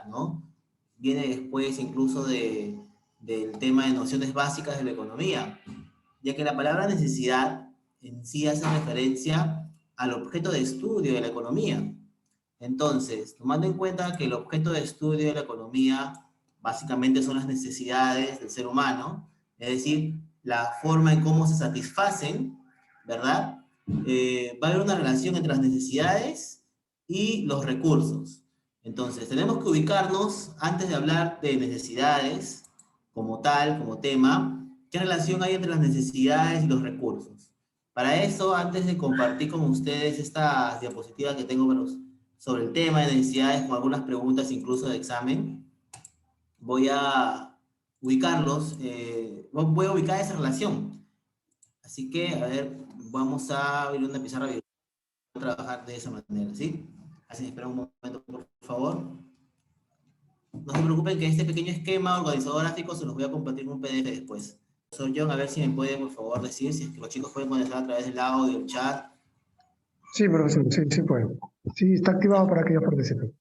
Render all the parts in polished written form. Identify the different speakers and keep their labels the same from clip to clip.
Speaker 1: ¿no? Viene después incluso del tema de nociones básicas de la economía, ya que la palabra necesidad en sí hace referencia al objeto de estudio de la economía. Entonces, tomando en cuenta que el objeto de estudio de la economía básicamente son las necesidades del ser humano, es decir, la forma en cómo se satisfacen, ¿verdad? Va a haber una relación entre las necesidades y los recursos. Entonces, tenemos que ubicarnos, antes de hablar de necesidades como tal, como tema, qué relación hay entre las necesidades y los recursos. Para eso, antes de compartir con ustedes estas diapositivas que tengo sobre el tema de necesidades, con algunas preguntas incluso de examen, voy a ubicarlos, voy a ubicar esa relación. Así que, a ver, vamos a abrir una pizarra y trabajar de esa manera, ¿sí? Así, espera un momento, por favor. No se preocupen que este pequeño esquema organizador gráfico se los voy a compartir en un PDF después. Soy John, a ver si me puede, por favor, decir si es que los chicos pueden conectar a través del audio, del chat.
Speaker 2: Sí, profesor, sí, sí puedo. Sí, está activado para que yo participe.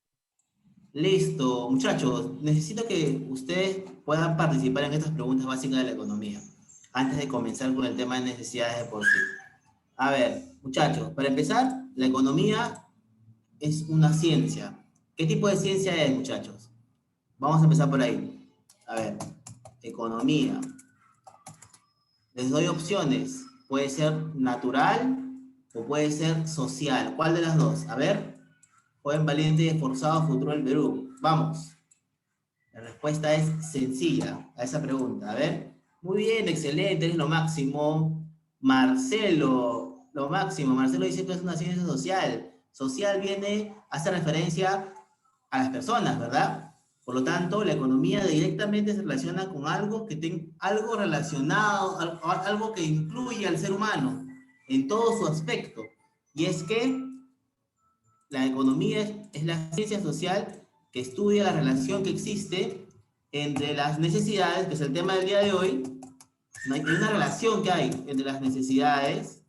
Speaker 1: Listo, muchachos, necesito que ustedes puedan participar en estas preguntas básicas de la economía, antes de comenzar con el tema de necesidades de por sí. A ver, muchachos, para empezar, la economía es una ciencia. ¿Qué tipo de ciencia es, muchachos? Vamos a empezar por ahí. A ver, economía. Les doy opciones. Puede ser natural o puede ser social. ¿Cuál de las dos? A ver, joven valiente y esforzado, futuro del Perú. Vamos. La respuesta es sencilla a esa pregunta. A ver. Muy bien, excelente, eres lo máximo. Marcelo, lo máximo. Marcelo dice que es una ciencia social. Social hace referencia a las personas, ¿verdad? Por lo tanto, la economía directamente se relaciona con algo que tenga algo relacionado, algo que incluye al ser humano en todo su aspecto. Y es que la economía es la ciencia social que estudia la relación que existe entre las necesidades, que es el tema del día de hoy. Hay una relación que hay entre las necesidades,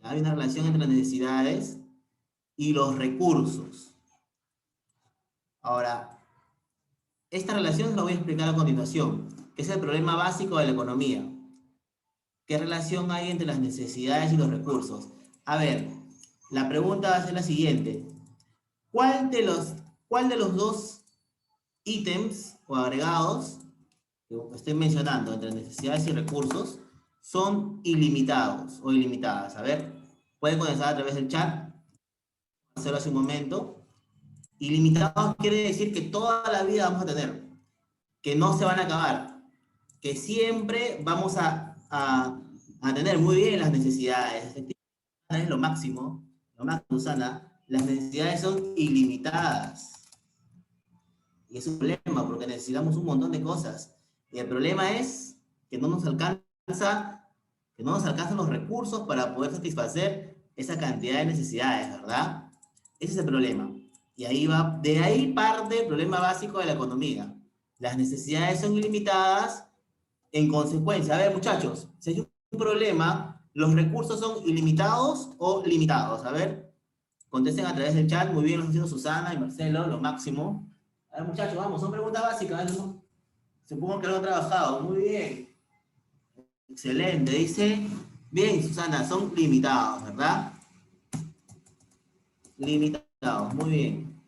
Speaker 1: hay una relación entre las necesidades y los recursos. Ahora, esta relación la voy a explicar a continuación, que es el problema básico de la economía. ¿Qué relación hay entre las necesidades y los recursos? A ver, la pregunta va a ser la siguiente. ¿Cuál de los dos ítems o agregados que estoy mencionando entre necesidades y recursos son ilimitados o ilimitadas? A ver, pueden contestar a través del chat, hacerlo hace un momento. Ilimitados quiere decir que toda la vida vamos a tener, que no se van a acabar, que siempre vamos a tener muy bien las necesidades. Es lo máximo, Susana, las necesidades son ilimitadas. Y es un problema porque necesitamos un montón de cosas. Y el problema es que no nos alcanzan los recursos para poder satisfacer esa cantidad de necesidades, ¿verdad? Ese es el problema. Y de ahí parte el problema básico de la economía. Las necesidades son ilimitadas, en consecuencia. A ver, muchachos, si hay un problema, ¿los recursos son ilimitados o limitados? A ver, contesten a través del chat. Muy bien, lo están haciendo Susana y Marcelo, lo máximo. A ver, muchachos, vamos, son preguntas básicas, ¿no? Supongo que lo han trabajado. Muy bien. Excelente. Dice, bien, Susana, son limitados, ¿verdad? Limitados, muy bien.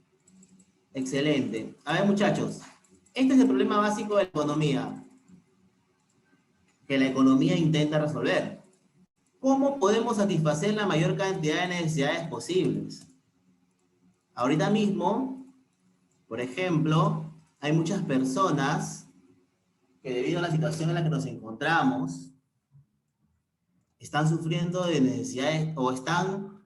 Speaker 1: Excelente. A ver, muchachos, este es el problema básico de la economía, que la economía intenta resolver. ¿Cómo podemos satisfacer la mayor cantidad de necesidades posibles? Ahorita mismo, por ejemplo, hay muchas personas que debido a la situación en la que nos encontramos, están sufriendo de necesidades o están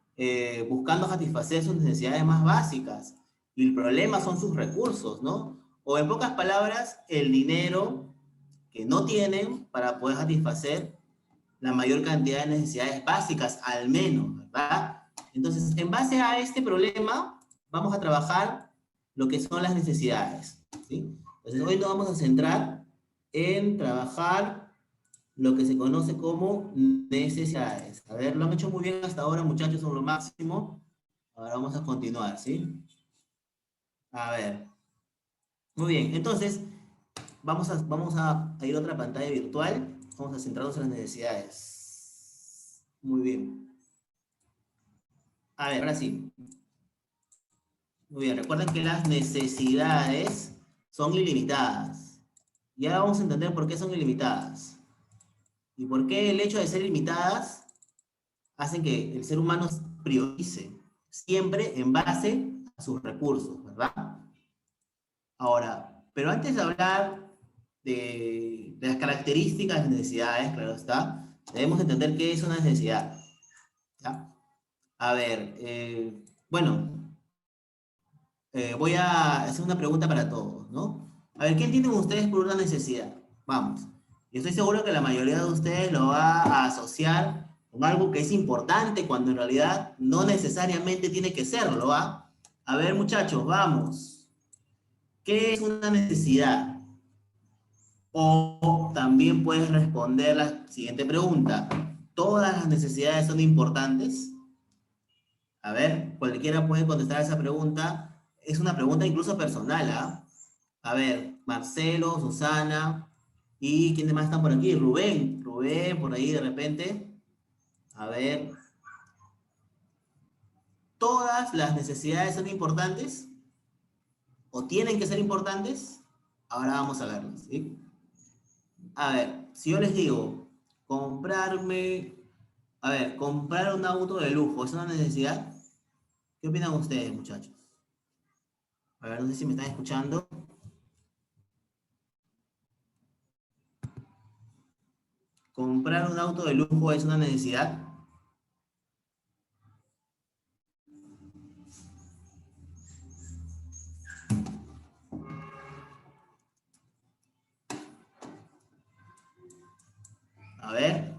Speaker 1: buscando satisfacer sus necesidades más básicas. Y el problema son sus recursos, ¿no? O en pocas palabras, el dinero que no tienen para poder satisfacer la mayor cantidad de necesidades básicas, al menos, ¿verdad? Entonces, en base a este problema, vamos a trabajar lo que son las necesidades, ¿sí? Entonces, hoy nos vamos a centrar en trabajar lo que se conoce como necesidades. A ver, lo han hecho muy bien hasta ahora, muchachos, son lo máximo. Ahora vamos a continuar, ¿sí? A ver. Muy bien, entonces vamos a ir a otra pantalla virtual. Vamos a centrarnos en las necesidades. Muy bien. A ver, ahora sí. Muy bien, recuerden que las necesidades son ilimitadas. Y ahora vamos a entender por qué son ilimitadas. Y por qué el hecho de ser ilimitadas hacen que el ser humano priorice siempre en base a sus recursos, ¿verdad? Ahora, pero antes de hablar de las características de las necesidades, claro está, debemos entender qué es una necesidad. ¿Ya? A ver, bueno, voy a hacer una pregunta para todos, ¿no? A ver, ¿qué entienden ustedes por una necesidad? Vamos. Yo estoy seguro que la mayoría de ustedes lo va a asociar con algo que es importante cuando en realidad no necesariamente tiene que serlo, ¿va? A ver, muchachos, vamos. ¿Qué es una necesidad? O también puedes responder la siguiente pregunta. ¿Todas las necesidades son importantes? A ver, cualquiera puede contestar a esa pregunta. Es una pregunta incluso personal, ¿ah? A ver, Marcelo, Susana, ¿y quiénes más están por aquí? Rubén, Rubén, por ahí de repente. A ver, ¿todas las necesidades son importantes? ¿O tienen que ser importantes? Ahora vamos a verlo, ¿sí? A ver, si yo les digo, comprar un auto de lujo, ¿es una necesidad? ¿Qué opinan ustedes, muchachos? A ver, no sé si me están escuchando. ¿Comprar un auto de lujo es una necesidad? A ver.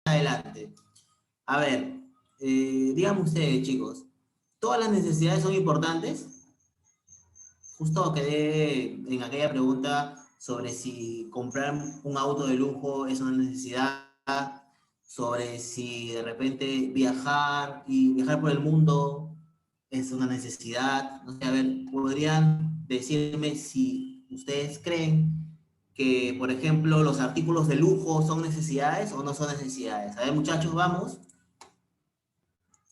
Speaker 1: Adelante. A ver, díganme ustedes, chicos, ¿todas las necesidades son importantes? Justo quedé en aquella pregunta sobre si comprar un auto de lujo es una necesidad, sobre si de repente viajar por el mundo es una necesidad. No sé, a ver, ¿podrían decirme si ustedes creen que, por ejemplo, los artículos de lujo son necesidades o no son necesidades? A ver, muchachos, vamos.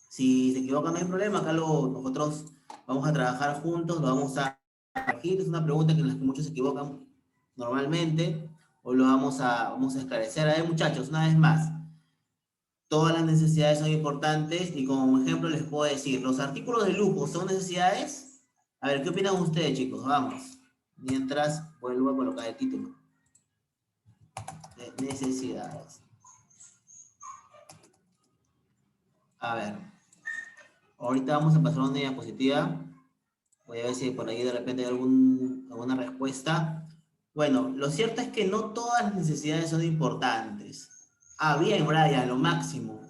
Speaker 1: Si se equivocan, no hay problema. Nosotros vamos a trabajar juntos, lo vamos a corregir. Es una pregunta en la que muchos se equivocan normalmente. Hoy vamos a esclarecer. A ver, muchachos, una vez más. Todas las necesidades son importantes y como ejemplo les puedo decir, ¿los artículos de lujo son necesidades? A ver, ¿qué opinan ustedes, chicos? Vamos. Mientras vuelvo a colocar el título. De necesidades. A ver. Ahorita vamos a pasar a una diapositiva. Voy a ver si por ahí de repente hay alguna respuesta. Bueno, lo cierto es que no todas las necesidades son importantes. Ah, bien, Brian, lo máximo.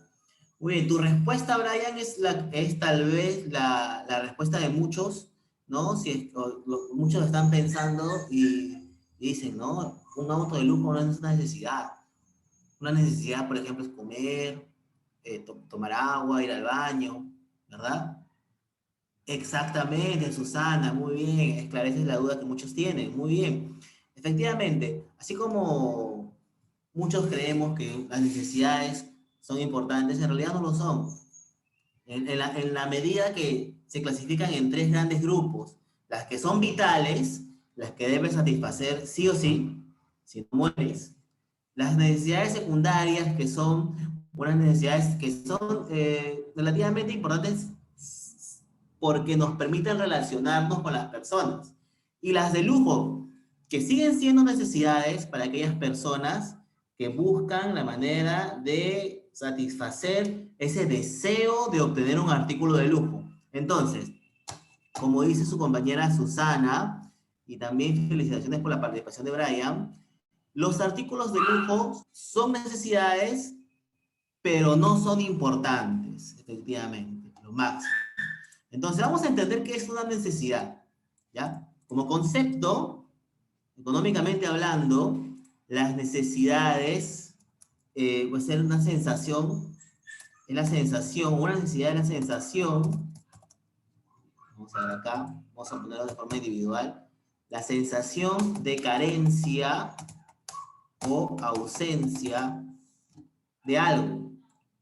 Speaker 1: Muy bien, tu respuesta, Brian, es tal vez la respuesta de muchos, ¿no? Si es- o muchos están pensando y dicen, ¿no? Un auto de lujo no es una necesidad. Una necesidad, por ejemplo, es comer, tomar agua, ir al baño, ¿verdad? Exactamente, Susana, muy bien, esclareces la duda que muchos tienen, muy bien. Efectivamente, así como muchos creemos que las necesidades son importantes, en realidad no lo son. En la medida que se clasifican en tres grandes grupos, las que son vitales, las que debes satisfacer sí o sí, si no mueres, las necesidades secundarias, que son unas necesidades que son relativamente importantes porque nos permiten relacionarnos con las personas. Y las de lujo, que siguen siendo necesidades para aquellas personas que buscan la manera de satisfacer ese deseo de obtener un artículo de lujo. Entonces, como dice su compañera Susana, y también felicitaciones por la participación de Brian, los artículos de lujo son necesidades, pero no son importantes, efectivamente, lo máximo. Entonces, vamos a entender qué es una necesidad, ¿ya? Como concepto, económicamente hablando, las necesidades puede ser una sensación, es la sensación, una necesidad es la sensación, vamos a ver acá, vamos a ponerlo de forma individual, la sensación de carencia o ausencia de algo.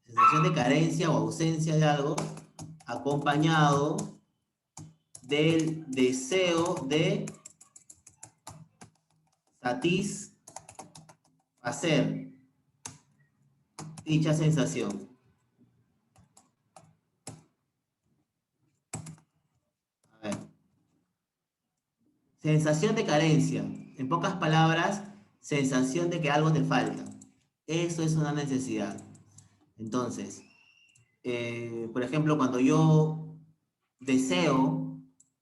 Speaker 1: Sensación de carencia o ausencia de algo acompañado del deseo de satisfacer dicha sensación. A ver. Sensación de carencia. En pocas palabras, sensación de que algo te falta. Eso es una necesidad. Entonces, por ejemplo, cuando yo deseo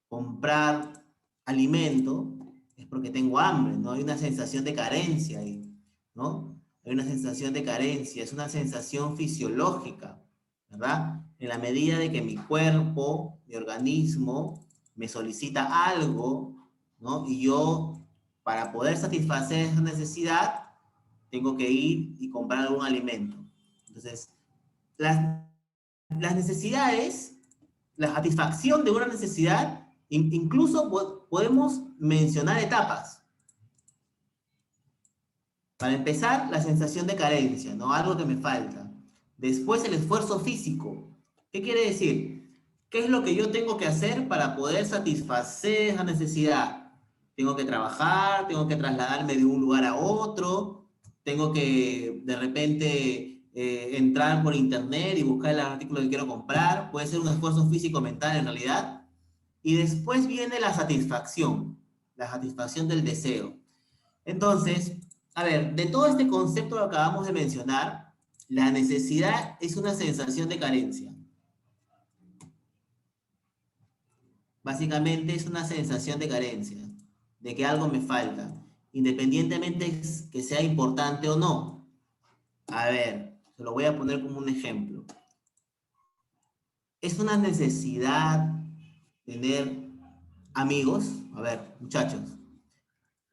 Speaker 1: comprar alimento, es porque tengo hambre, ¿no? Hay una sensación de carencia ahí, ¿no? Hay una sensación de carencia, es una sensación fisiológica, ¿verdad? En la medida de que mi cuerpo, mi organismo, me solicita algo, ¿no? Y yo, para poder satisfacer esa necesidad, tengo que ir y comprar algún alimento. Entonces, las, las necesidades, la satisfacción de una necesidad, incluso podemos mencionar etapas. Para empezar, la sensación de carencia, ¿no? Algo que me falta. Después, el esfuerzo físico. ¿Qué quiere decir? ¿Qué es lo que yo tengo que hacer para poder satisfacer esa necesidad? Tengo que trabajar, tengo que trasladarme de un lugar a otro, tengo que de repente entrar por internet y buscar el artículo que quiero comprar. Puede ser un esfuerzo físico-mental en realidad. Y después viene la satisfacción del deseo. Entonces, a ver, de todo este concepto que acabamos de mencionar, la necesidad es una sensación de carencia. Básicamente es una sensación de carencia, de que algo me falta, independientemente que sea importante o no. A ver, se lo voy a poner como un ejemplo. Es una necesidad tener amigos. A ver, muchachos,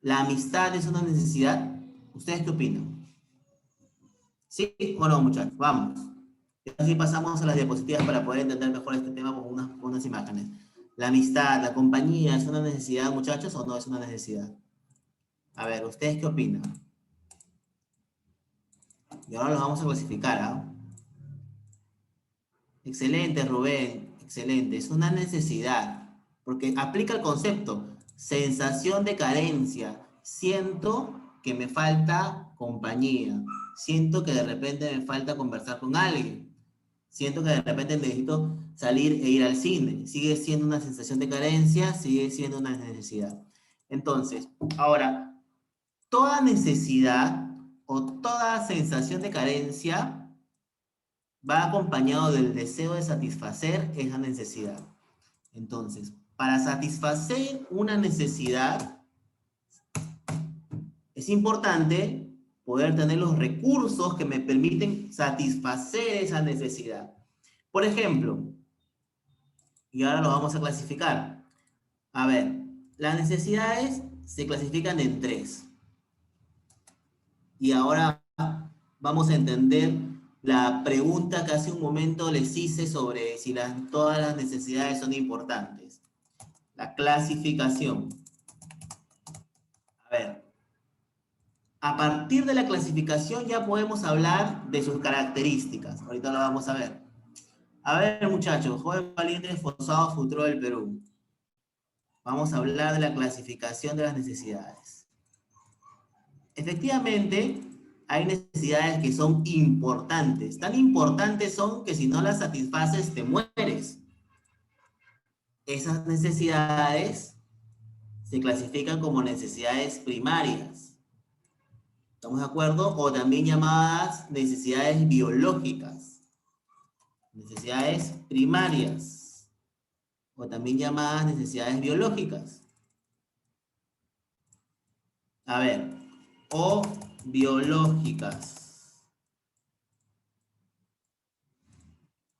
Speaker 1: ¿la amistad es una necesidad? ¿Ustedes qué opinan? ¿Sí o no, muchachos? Vamos. Y así pasamos a las diapositivas para poder entender mejor este tema con unas imágenes. La amistad, la compañía, ¿es una necesidad, muchachos, o no es una necesidad? A ver, ¿ustedes qué opinan? Y ahora los vamos a clasificar, ¿ah? Excelente, Rubén, excelente. Es una necesidad, porque aplica el concepto, sensación de carencia. Siento que me falta compañía. Siento que de repente me falta conversar con alguien. Siento que de repente necesito salir e ir al cine. Sigue siendo una sensación de carencia, sigue siendo una necesidad. Entonces, ahora, toda necesidad o toda sensación de carencia va acompañado del deseo de satisfacer esa necesidad. Entonces, para satisfacer una necesidad, es importante poder tener los recursos que me permiten satisfacer esa necesidad. Por ejemplo, y ahora lo vamos a clasificar. A ver, las necesidades se clasifican en 3. Y ahora vamos a entender la pregunta que hace un momento les hice sobre si todas las necesidades son importantes. La clasificación. A ver, a partir de la clasificación ya podemos hablar de sus características. Ahorita lo vamos a ver. A ver, muchachos, joven valiente esforzado futuro del Perú. Vamos a hablar de la clasificación de las necesidades. Efectivamente, hay necesidades que son importantes. Tan importantes son que si no las satisfaces te mueres. Esas necesidades se clasifican como necesidades primarias. ¿Estamos de acuerdo? O también llamadas necesidades biológicas. Necesidades primarias. O también llamadas necesidades biológicas. A ver, o biológicas.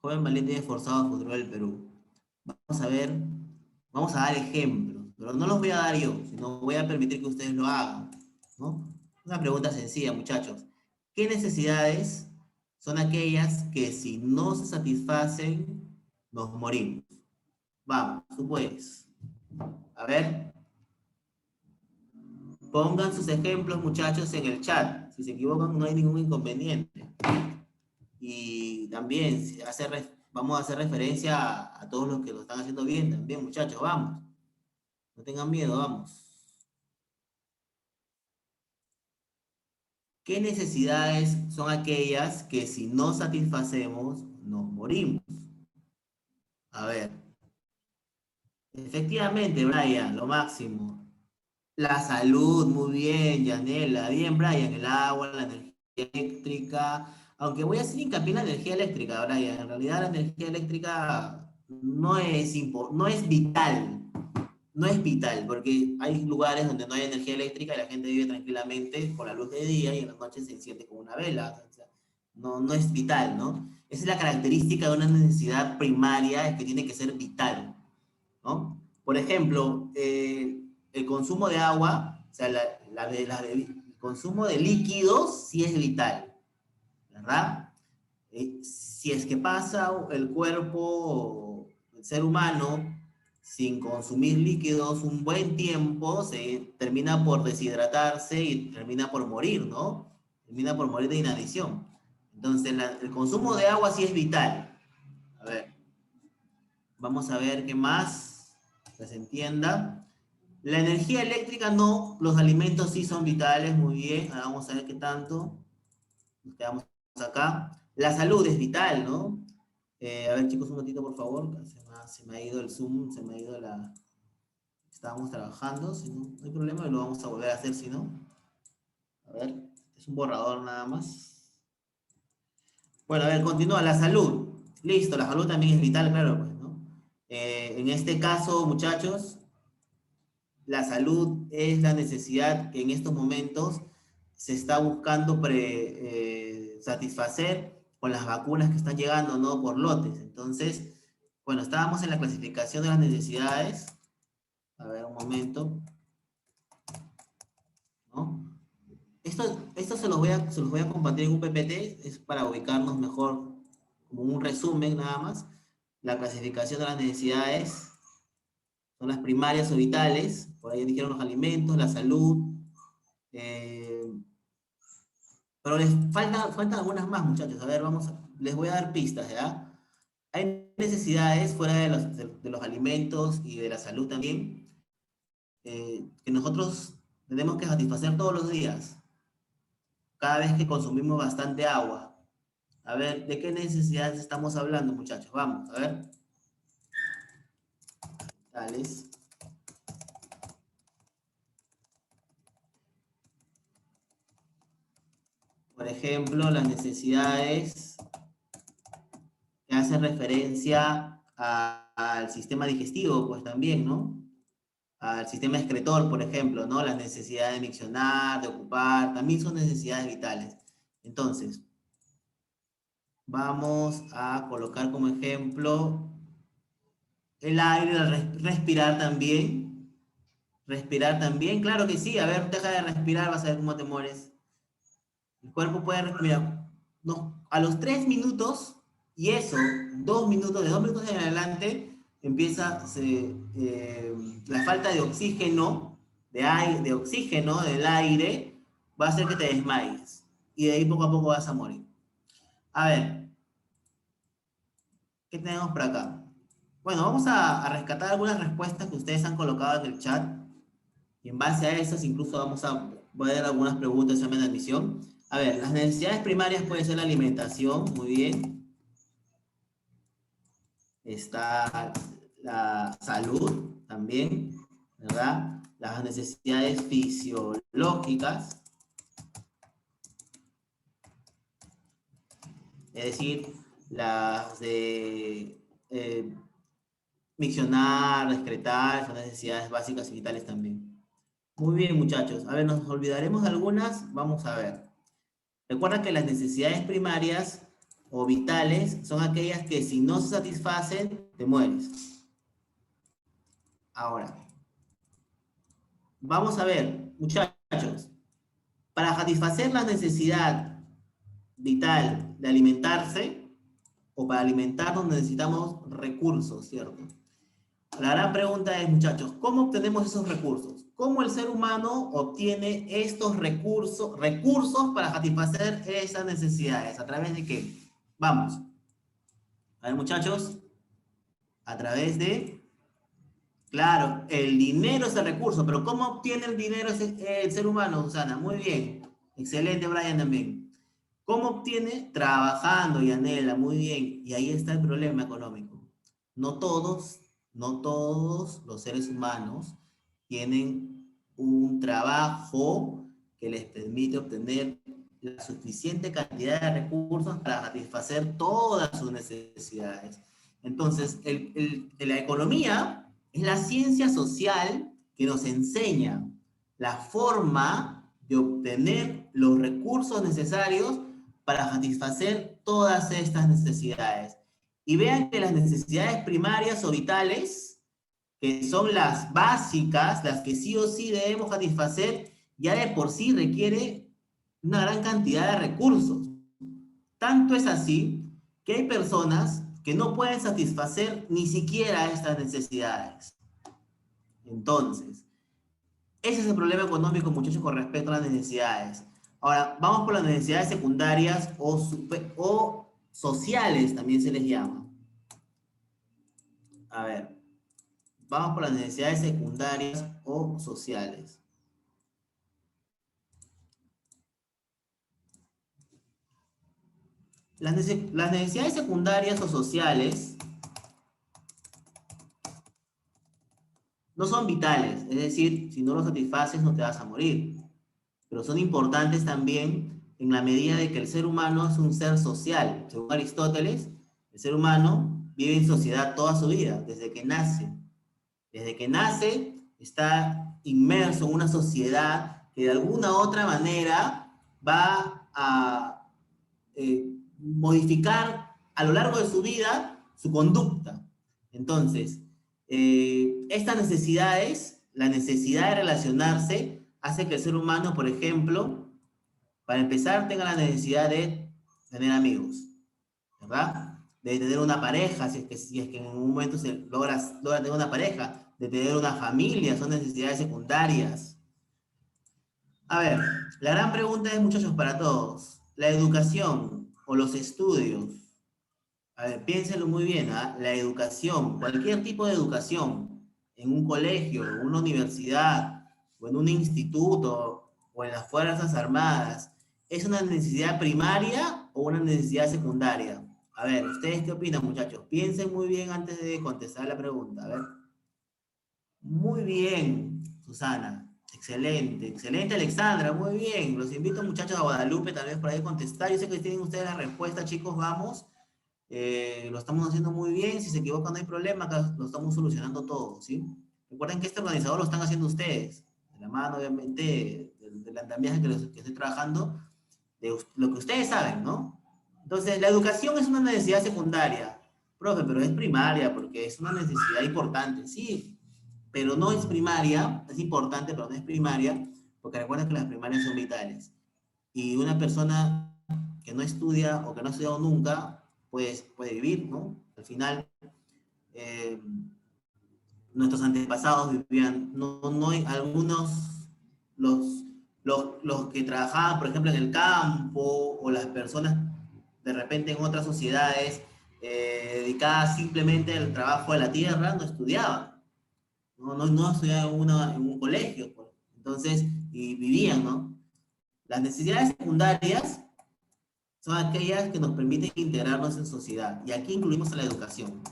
Speaker 1: Joven valiente y esforzado futuro del Perú. Vamos a ver, vamos a dar ejemplos, pero no los voy a dar yo, sino voy a permitir que ustedes lo hagan, ¿no? Una pregunta sencilla, muchachos. ¿Qué necesidades son aquellas que si no se satisfacen, nos morimos? Vamos, tú puedes. A ver. Pongan sus ejemplos, muchachos, en el chat. Si se equivocan, no hay ningún inconveniente. Y también vamos a hacer referencia a todos los que lo están haciendo bien también, muchachos, vamos. No tengan miedo, vamos. ¿Qué necesidades son aquellas que si no satisfacemos, nos morimos? A ver. Efectivamente, Brian, lo máximo. La salud, muy bien, Yanela. Bien, Brian, el agua, la energía eléctrica. Aunque voy a hacer hincapié en la energía eléctrica, Brian. En realidad la energía eléctrica no es vital. No es vital, porque hay lugares donde no hay energía eléctrica y la gente vive tranquilamente con la luz de día y en la noche se enciende con una vela. O sea, no es vital, ¿no? Esa es la característica de una necesidad primaria, es que tiene que ser vital, ¿no? Por ejemplo, el consumo de agua, o sea, el consumo de líquidos sí es vital, ¿verdad? Si es que pasa el cuerpo, el ser humano, sin consumir líquidos un buen tiempo, se termina por deshidratarse y termina por morir, ¿no? Termina por morir de inanición. Entonces, el consumo de agua sí es vital. A ver, vamos a ver qué más, que se entienda. La energía eléctrica no, los alimentos sí son vitales, muy bien. Ahora vamos a ver qué tanto. Nos quedamos acá. La salud es vital, ¿no? A ver, chicos, un momentito, por favor. Se me ha ido el Zoom, se me ha ido la... Estábamos trabajando, si no, no hay problema, lo vamos a volver a hacer, si no. A ver, es un borrador nada más. Bueno, a ver, continúa. La salud. Listo, la salud también es vital, claro, pues, ¿no? En este caso, muchachos, la salud es la necesidad que en estos momentos se está buscando satisfacer con las vacunas que están llegando, ¿no? Por lotes. Entonces, bueno, estábamos en la clasificación de las necesidades. A ver, un momento. ¿No? Esto se los voy a compartir en un PPT, es para ubicarnos mejor, como un resumen nada más. La clasificación de las necesidades son las primarias o vitales, por ahí dijeron los alimentos, la salud, pero les faltan algunas más, muchachos. A ver, les voy a dar pistas, ¿ya? Hay necesidades fuera de los alimentos y de la salud también, que nosotros tenemos que satisfacer todos los días, cada vez que consumimos bastante agua. A ver, ¿de qué necesidades estamos hablando, muchachos? Vamos, a ver. Tales. Por ejemplo, las necesidades que hacen referencia a al sistema digestivo, pues también, ¿no? Al sistema excretor, por ejemplo, ¿no? Las necesidades de miccionar, de ocupar, también son necesidades vitales. Entonces, vamos a colocar como ejemplo el aire, respirar también. Respirar también, claro que sí. A ver, deja de respirar, vas a ver cómo te mueres. El cuerpo puede respirar. No, a los 3 minutos, y eso, 2 minutos, de 2 minutos en adelante, empieza la falta de oxígeno, de oxígeno del aire, va a hacer que te desmayes. Y de ahí poco a poco vas a morir. A ver, ¿qué tenemos por acá? Bueno, vamos a rescatar algunas respuestas que ustedes han colocado en el chat. Y en base a esas, incluso vamos a ver algunas preguntas de examen de admisión. A ver, las necesidades primarias pueden ser la alimentación, muy bien. Está la salud también, ¿verdad? Las necesidades fisiológicas, es decir, las de miccionar, excretar, son necesidades básicas y vitales también. Muy bien, muchachos. A ver, nos olvidaremos de algunas. Vamos a ver. Recuerda que las necesidades primarias o vitales son aquellas que si no se satisfacen, te mueres. Ahora, vamos a ver, muchachos, para satisfacer la necesidad vital de alimentarse, o para alimentarnos necesitamos recursos, ¿cierto? La gran pregunta es, muchachos, ¿cómo obtenemos esos recursos? ¿Cómo el ser humano obtiene estos recursos para satisfacer esas necesidades? ¿A través de qué? Vamos. A ver, muchachos, a través de... Claro, el dinero es el recurso, pero ¿cómo obtiene el dinero el ser humano, Susana? Muy bien. Excelente, Brian, también. ¿Cómo obtiene? Trabajando, Yanela, muy bien. Y ahí está el problema económico. No todos los seres humanos tienen un trabajo que les permite obtener la suficiente cantidad de recursos para satisfacer todas sus necesidades. Entonces, la economía es la ciencia social que nos enseña la forma de obtener los recursos necesarios para satisfacer todas estas necesidades. Y vean que las necesidades primarias o vitales, que son las básicas, las que sí o sí debemos satisfacer, ya de por sí requiere una gran cantidad de recursos. Tanto es así que hay personas que no pueden satisfacer ni siquiera estas necesidades. Entonces, ese es el problema económico, muchachos, con respecto a las necesidades. Ahora, vamos por las necesidades secundarias o sociales, también se les llama. A ver, vamos por las necesidades secundarias o sociales. Las necesidades secundarias o sociales no son vitales, es decir, si no los satisfaces no te vas a morir, pero son importantes también en la medida de que el ser humano es un ser social. Según Aristóteles, el ser humano vive en sociedad toda su vida, desde que nace. Desde que nace está inmerso en una sociedad que de alguna u otra manera va a modificar a lo largo de su vida su conducta. Entonces, estas necesidades, la necesidad de relacionarse, hace que el ser humano, por ejemplo, para empezar, tenga la necesidad de tener amigos, ¿verdad? De tener una pareja, si es que en un momento se logra tener una pareja, de tener una familia, son necesidades secundarias. A ver, la gran pregunta es, muchachos, para todos, la educación o los estudios. A ver, piénsenlo muy bien, ¿eh? La educación, cualquier tipo de educación, en un colegio, en una universidad, o en un instituto, o en las Fuerzas Armadas, ¿es una necesidad primaria o una necesidad secundaria? A ver, ¿ustedes qué opinan, muchachos? Piensen muy bien antes de contestar la pregunta, a ver. Muy bien, Susana. Excelente, excelente, Alexandra, muy bien. Los invito, muchachos, a Guadalupe, tal vez por ahí contestar. Yo sé que tienen ustedes la respuesta, chicos, vamos. lo estamos haciendo muy bien, si se equivocan no hay problema, acá lo estamos solucionando todo, ¿sí? Recuerden que este organizador lo están haciendo ustedes, de la mano, obviamente, del andamiaje que estoy trabajando, de lo que ustedes saben, ¿no? Entonces, la educación es una necesidad secundaria, profe, pero es primaria, porque es una necesidad importante, sí, pero no es primaria, es importante, pero no es primaria, porque recuerden que las primarias son vitales. Y una persona que no estudia o que no ha estudiado nunca, pues puede vivir, ¿no? Al final, eh, nuestros antepasados vivían, no hay algunos, los, los que trabajaban, por ejemplo, en el campo, o las personas de repente en otras sociedades dedicadas simplemente al trabajo de la tierra, no estudiaban, no estudiaban en un colegio, pues. Entonces, y vivían, ¿no? Las necesidades secundarias son aquellas que nos permiten integrarnos en sociedad, y aquí incluimos a la educación,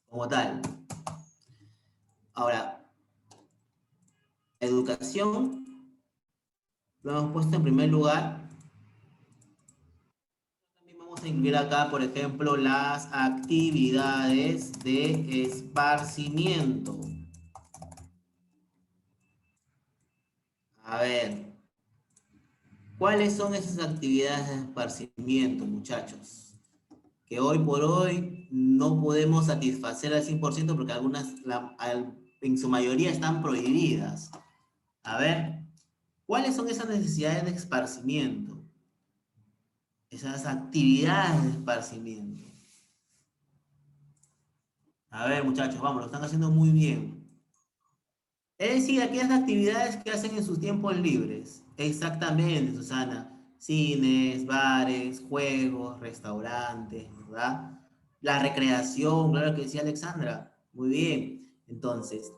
Speaker 1: como tal. Ahora, educación lo hemos puesto en primer lugar. También vamos a incluir acá, por ejemplo, las actividades de esparcimiento. A ver, ¿cuáles son esas actividades de esparcimiento, muchachos? Que hoy por hoy no podemos satisfacer al 100% porque algunas, en su mayoría, están prohibidas. A ver, ¿cuáles son esas necesidades de esparcimiento? Esas actividades de esparcimiento. A ver, muchachos, vamos, lo están haciendo muy bien. Es decir, aquellas actividades que hacen en sus tiempos libres. Exactamente, Susana. Cines, bares, juegos, restaurantes, ¿verdad? La recreación, claro que decía Alexandra. Muy bien. Entonces,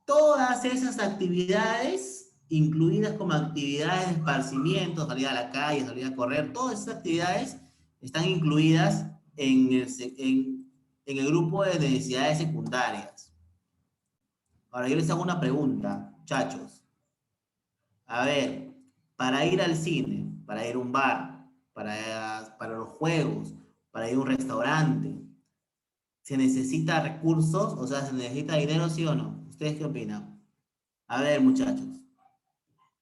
Speaker 1: todas esas actividades, incluidas como actividades de esparcimiento, salir a la calle, salir a correr, todas esas actividades están incluidas en el grupo de necesidades secundarias. Ahora yo les hago una pregunta, muchachos. A ver, para ir al cine, para ir a un bar, para los juegos, para ir a un restaurante, ¿se necesita recursos? O sea, ¿se necesita dinero, sí o no? ¿Ustedes qué opinan? A ver, muchachos,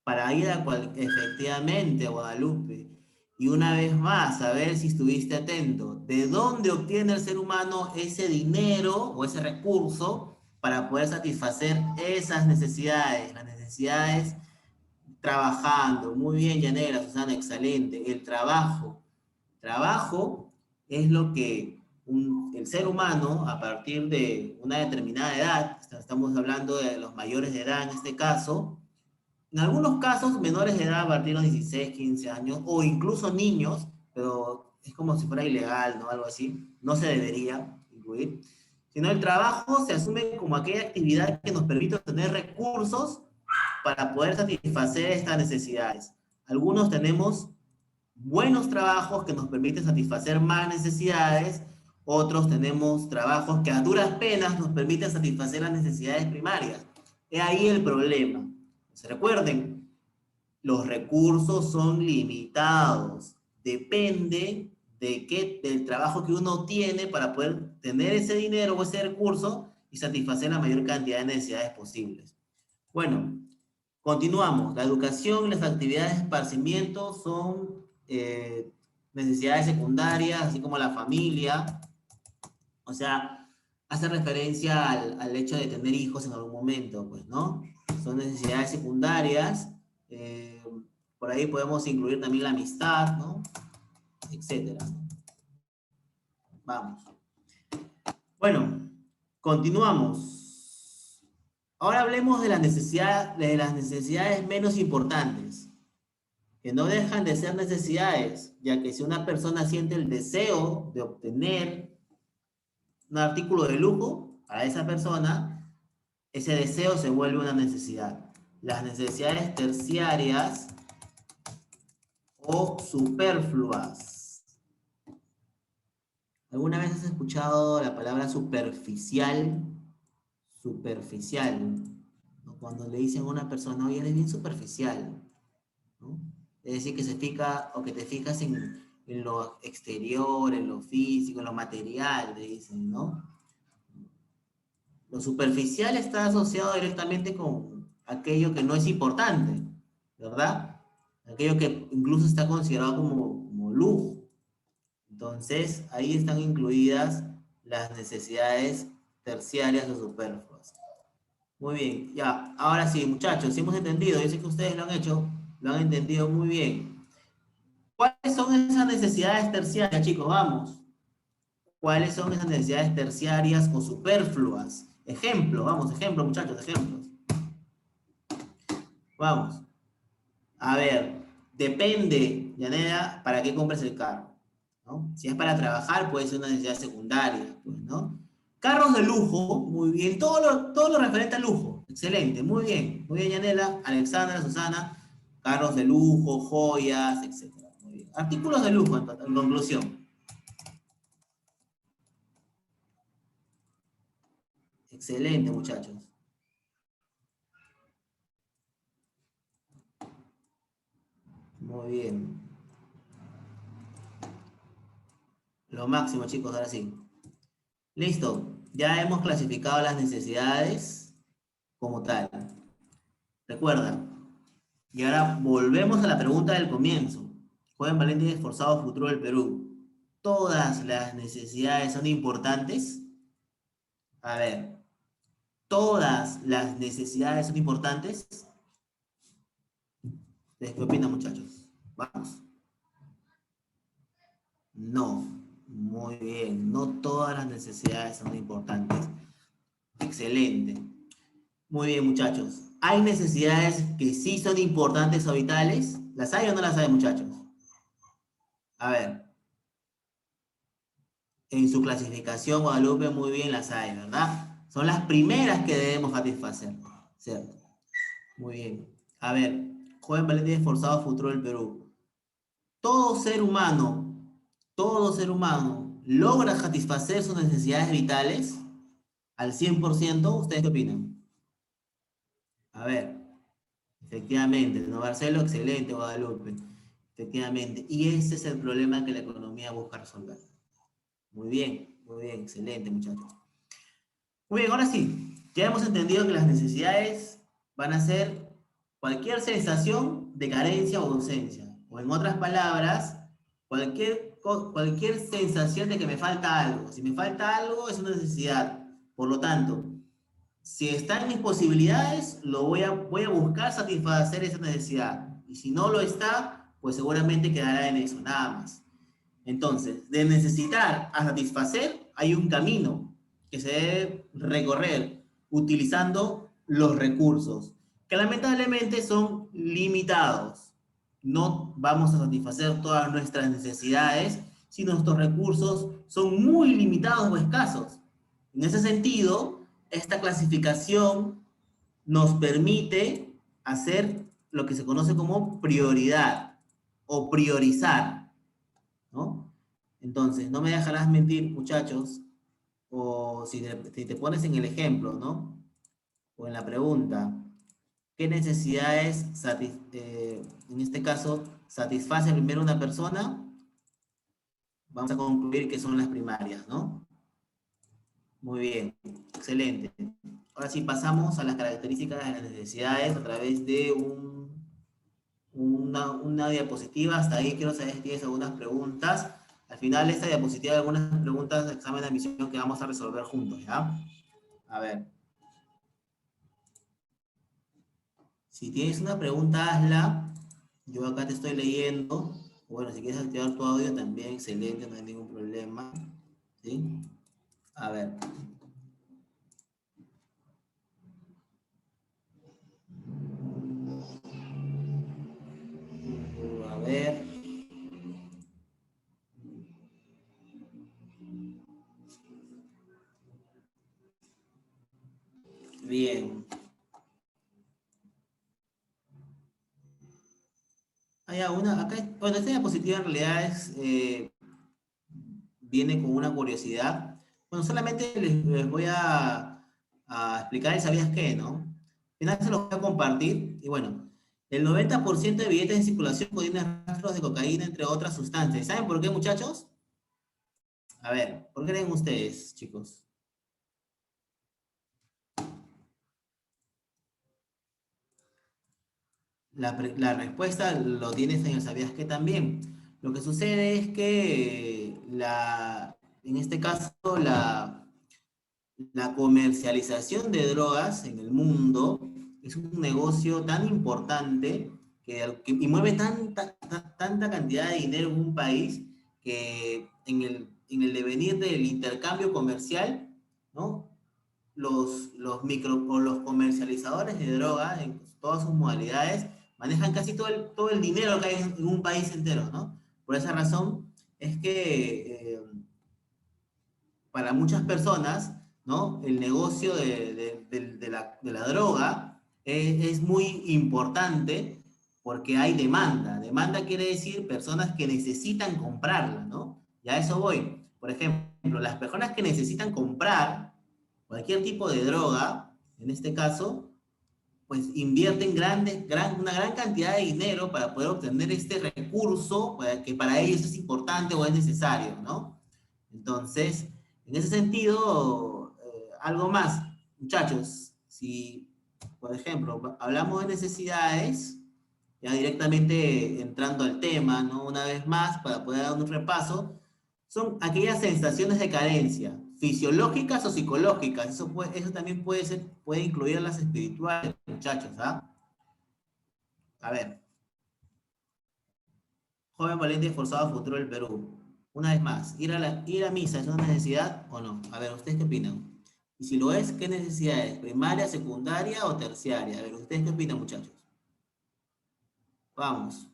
Speaker 1: para ir efectivamente a Guadalupe, y una vez más, a ver si estuviste atento, ¿de dónde obtiene el ser humano ese dinero o ese recurso para poder satisfacer esas necesidades? Las necesidades trabajando. Muy bien, Yanela, Susana, excelente. El trabajo. Trabajo es lo que el ser humano, a partir de una determinada edad, estamos hablando de los mayores de edad en este caso, en algunos casos menores de edad a partir de los 16, 15 años, o incluso niños, pero es como si fuera ilegal, ¿no? Algo así, no se debería incluir, sino el trabajo se asume como aquella actividad que nos permite obtener recursos para poder satisfacer estas necesidades. Algunos tenemos buenos trabajos que nos permiten satisfacer más necesidades, otros tenemos trabajos que a duras penas nos permiten satisfacer las necesidades primarias. Es ahí el problema. Se recuerden, los recursos son limitados. Depende del trabajo que uno tiene para poder tener ese dinero o ese recurso y satisfacer la mayor cantidad de necesidades posibles. Bueno, continuamos. La educación y las actividades de esparcimiento son necesidades secundarias, así como la familia. O sea, hace referencia al hecho de tener hijos en algún momento, pues, ¿no? Son necesidades secundarias. eh, por ahí podemos incluir también la amistad, ¿no? Etcétera. Vamos. Bueno, continuamos. Ahora hablemos de de las necesidades menos importantes, que no dejan de ser necesidades, ya que si una persona siente el deseo de obtener un artículo de lujo para esa persona, ese deseo se vuelve una necesidad. Las necesidades terciarias o superfluas. ¿Alguna vez has escuchado la palabra superficial? Superficial, ¿no? Cuando le dicen a una persona, oye, eres bien superficial, ¿no? Es decir, que se fija o que te fijas en en lo exterior, en lo físico, en lo material, le dicen, ¿no? Lo superficial está asociado directamente con aquello que no es importante, ¿verdad? Aquello que incluso está considerado como lujo. Entonces, ahí están incluidas las necesidades terciarias o superfluas. Muy bien, ya. Ahora sí, muchachos, si hemos entendido, yo sé que ustedes lo han hecho, lo han entendido muy bien. ¿Cuáles son esas necesidades terciarias, chicos? Vamos. ¿Cuáles son esas necesidades terciarias o superfluas? Ejemplo, vamos, ejemplo, muchachos, ejemplos. Vamos. A ver, depende, Yanela, para qué compres el carro, ¿no? Si es para trabajar, puede ser una necesidad secundaria, pues, ¿no? Carros de lujo, muy bien. Todo lo referente al lujo. Excelente, muy bien, Yanela, Alexandra, Susana. Carros de lujo, joyas, etcétera. Muy bien. Artículos de lujo, en conclusión. Excelente, muchachos. Muy bien. Lo máximo, chicos, ahora sí. Listo. Ya hemos clasificado las necesidades como tal. Recuerda. Y ahora volvemos a la pregunta del comienzo. Joven valiente y esforzado futuro del Perú. ¿Todas las necesidades son importantes? A ver, ¿todas las necesidades son importantes? ¿Ustedes qué opinan, muchachos? Vamos. No. Muy bien. No todas las necesidades son importantes. Excelente. Muy bien, muchachos. ¿Hay necesidades que sí son importantes o vitales? ¿Las hay o no las hay, muchachos? A ver. En su clasificación, Guadalupe, muy bien las hay, ¿verdad? Son las primeras que debemos satisfacer, ¿cierto? Muy bien. A ver, joven valiente y esforzado futuro del Perú. Todo todo ser humano logra satisfacer sus necesidades vitales al 100%. ¿Ustedes qué opinan? A ver, efectivamente, ¿no, Marcelo? Excelente, Guadalupe. Efectivamente. Y ese es el problema que la economía busca resolver. Muy bien, excelente, muchachos. Muy bien, ahora sí, ya hemos entendido que las necesidades van a ser cualquier sensación de carencia o ausencia. O en otras palabras, cualquier sensación de que me falta algo. Si me falta algo, es una necesidad. Por lo tanto, si está en mis posibilidades, voy a buscar satisfacer esa necesidad. Y si no lo está, pues seguramente quedará en eso, nada más. Entonces, de necesitar a satisfacer, hay un camino que se debe recorrer utilizando los recursos, que lamentablemente son limitados. No vamos a satisfacer todas nuestras necesidades si nuestros recursos son muy limitados o escasos. En ese sentido, esta clasificación nos permite hacer lo que se conoce como prioridad o priorizar, ¿no? Entonces, no me dejarás mentir, muchachos, o si te pones en el ejemplo, ¿no? O en la pregunta, ¿qué necesidades, en este caso, satisface primero una persona? Vamos a concluir que son las primarias, ¿no? Muy bien, excelente. Ahora sí pasamos a las características de las necesidades a través de una diapositiva. Hasta ahí quiero saber si tienes algunas preguntas. Al final de esta diapositiva hay algunas preguntas de examen de admisión que vamos a resolver juntos, ¿ya? A ver. Si tienes una pregunta, hazla. Yo acá te estoy leyendo. Bueno, si quieres activar tu audio también, excelente, no hay ningún problema. ¿Sí? A ver. A ver. Bien. Bueno, esta diapositiva en realidad viene con una curiosidad. Bueno, solamente les voy a explicar el sabías qué, ¿no? Al final se los voy a compartir. Y bueno, El 90% de billetes en circulación contienen rastros de cocaína, entre otras sustancias. ¿Saben por qué, muchachos? A ver, ¿por qué creen ustedes, chicos? La respuesta lo tienes en el sabías que también. Lo que sucede es que en este caso la comercialización de drogas en el mundo es un negocio tan importante y mueve tanta cantidad de dinero en un país que en el devenir del intercambio comercial, ¿no? Los comercializadores de droga en todas sus modalidades manejan casi todo el dinero que hay en un país entero, ¿no? Por esa razón es que para muchas personas, ¿no? El negocio de la droga es muy importante porque hay demanda. Demanda quiere decir personas que necesitan comprarla, ¿no? Y a eso voy. Por ejemplo, las personas que necesitan comprar cualquier tipo de droga, en este caso, pues invierten una gran cantidad de dinero para poder obtener este recurso que para ellos es importante o es necesario, ¿no? Entonces, en ese sentido, algo más, muchachos, si, por ejemplo, hablamos de necesidades, ya directamente entrando al tema, ¿no? Una vez más, para poder dar un repaso, son aquellas sensaciones de carencia, fisiológicas o psicológicas. Eso también puede incluir las espirituales, muchachos, ¿ah? A ver, joven valiente y esforzado futuro del Perú. Una vez más, ir a misa es una necesidad o no? A ver, ¿ustedes qué opinan? Y si lo es, ¿qué necesidad es? ¿Primaria, secundaria o terciaria? A ver, ¿ustedes qué opinan, muchachos? Vamos.